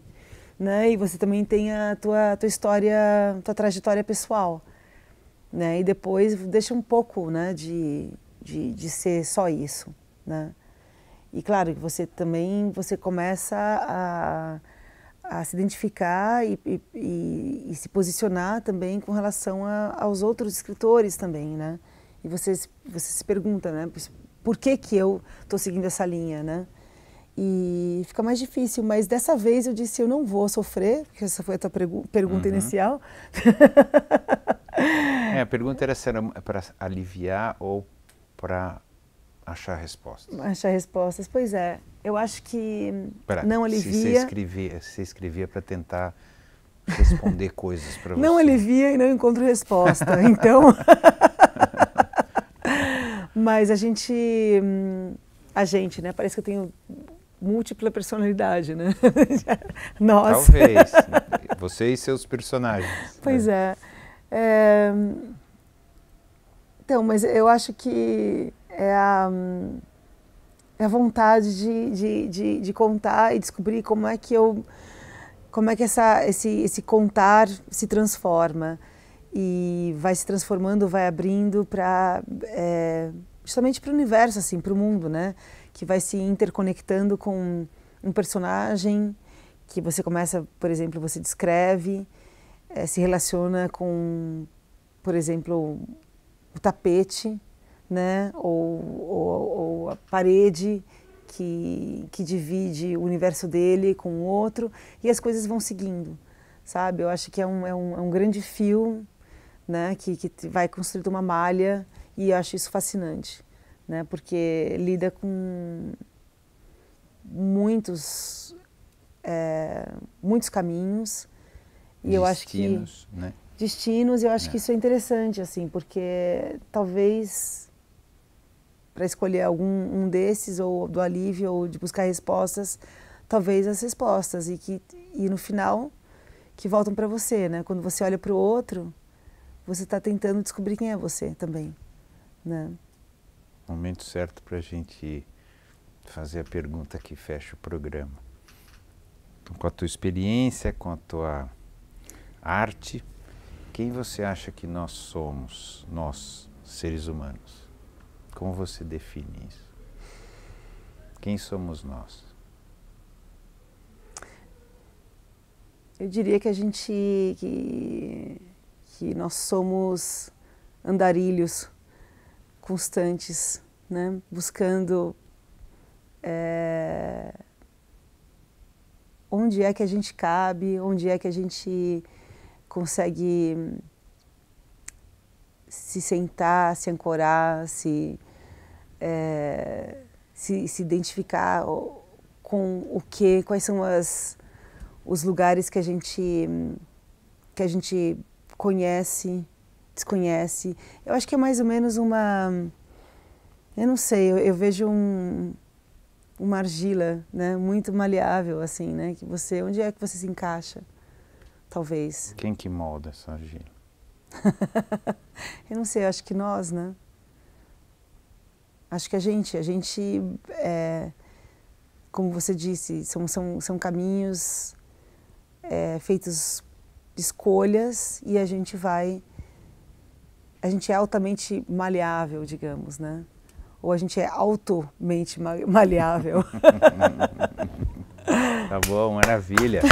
Speaker 2: né? E você também tem a tua história, tua trajetória pessoal, né? E depois deixa um pouco, né? De ser só isso, né? E claro que você começa a se identificar e se posicionar também com relação aos outros escritores também, né? E você se pergunta, né? Por que eu estou seguindo essa linha, né? E fica mais difícil, mas dessa vez eu disse, eu não vou sofrer, porque essa foi a tua pergunta inicial.
Speaker 1: A pergunta era se era para aliviar ou para achar respostas.
Speaker 2: Achar respostas, pois é. Eu acho que não alivia.
Speaker 1: Se você escrevia para tentar responder coisas para você.
Speaker 2: Não alivia e não encontro resposta. Então, mas a gente, né? Parece que eu tenho múltipla personalidade, né? Nossa.
Speaker 1: Talvez. Você e seus personagens.
Speaker 2: Pois é. Então, mas eu acho que é a vontade de contar e descobrir como é que esse contar se transforma e vai se transformando, vai abrindo para justamente para o universo, assim, para o mundo, né? Que vai se interconectando com um personagem que você começa, por exemplo, você descreve, se relaciona com, por exemplo, o tapete, né? Ou a parede que divide o universo dele com o outro, e as coisas vão seguindo, sabe? Eu acho que é um grande fio, né? Que vai construindo uma malha, e eu acho isso fascinante, né? Porque lida com muitos caminhos, e eu acho que
Speaker 1: né?
Speaker 2: Destinos, e eu acho que isso é interessante, assim, porque talvez para escolher um desses, ou do alívio, ou de buscar respostas, talvez as respostas, e no final que voltam para você, né? Quando você olha para o outro, você está tentando descobrir quem é você também, né?
Speaker 1: Momento certo para a gente fazer a pergunta que fecha o programa. Então, com a tua experiência, com a tua arte, quem você acha que nós somos, nós, seres humanos? Como você define isso? Quem somos nós?
Speaker 2: Eu diria que que nós somos andarilhos constantes, né? Buscando onde é que a gente cabe, onde é que a gente consegue se sentar, se ancorar, se identificar com o quê, quais são os lugares que a gente conhece, desconhece. Eu acho que é mais ou menos eu não sei, eu vejo uma argila, né, muito maleável, assim, né, que onde é que você se encaixa, talvez.
Speaker 1: Quem que molda essa argila?
Speaker 2: Eu não sei, eu acho que nós, né? Acho que a gente como você disse, são caminhos feitos de escolhas, e a gente é altamente maleável, digamos, né? Ou a gente é altamente maleável.
Speaker 1: Tá bom, maravilha.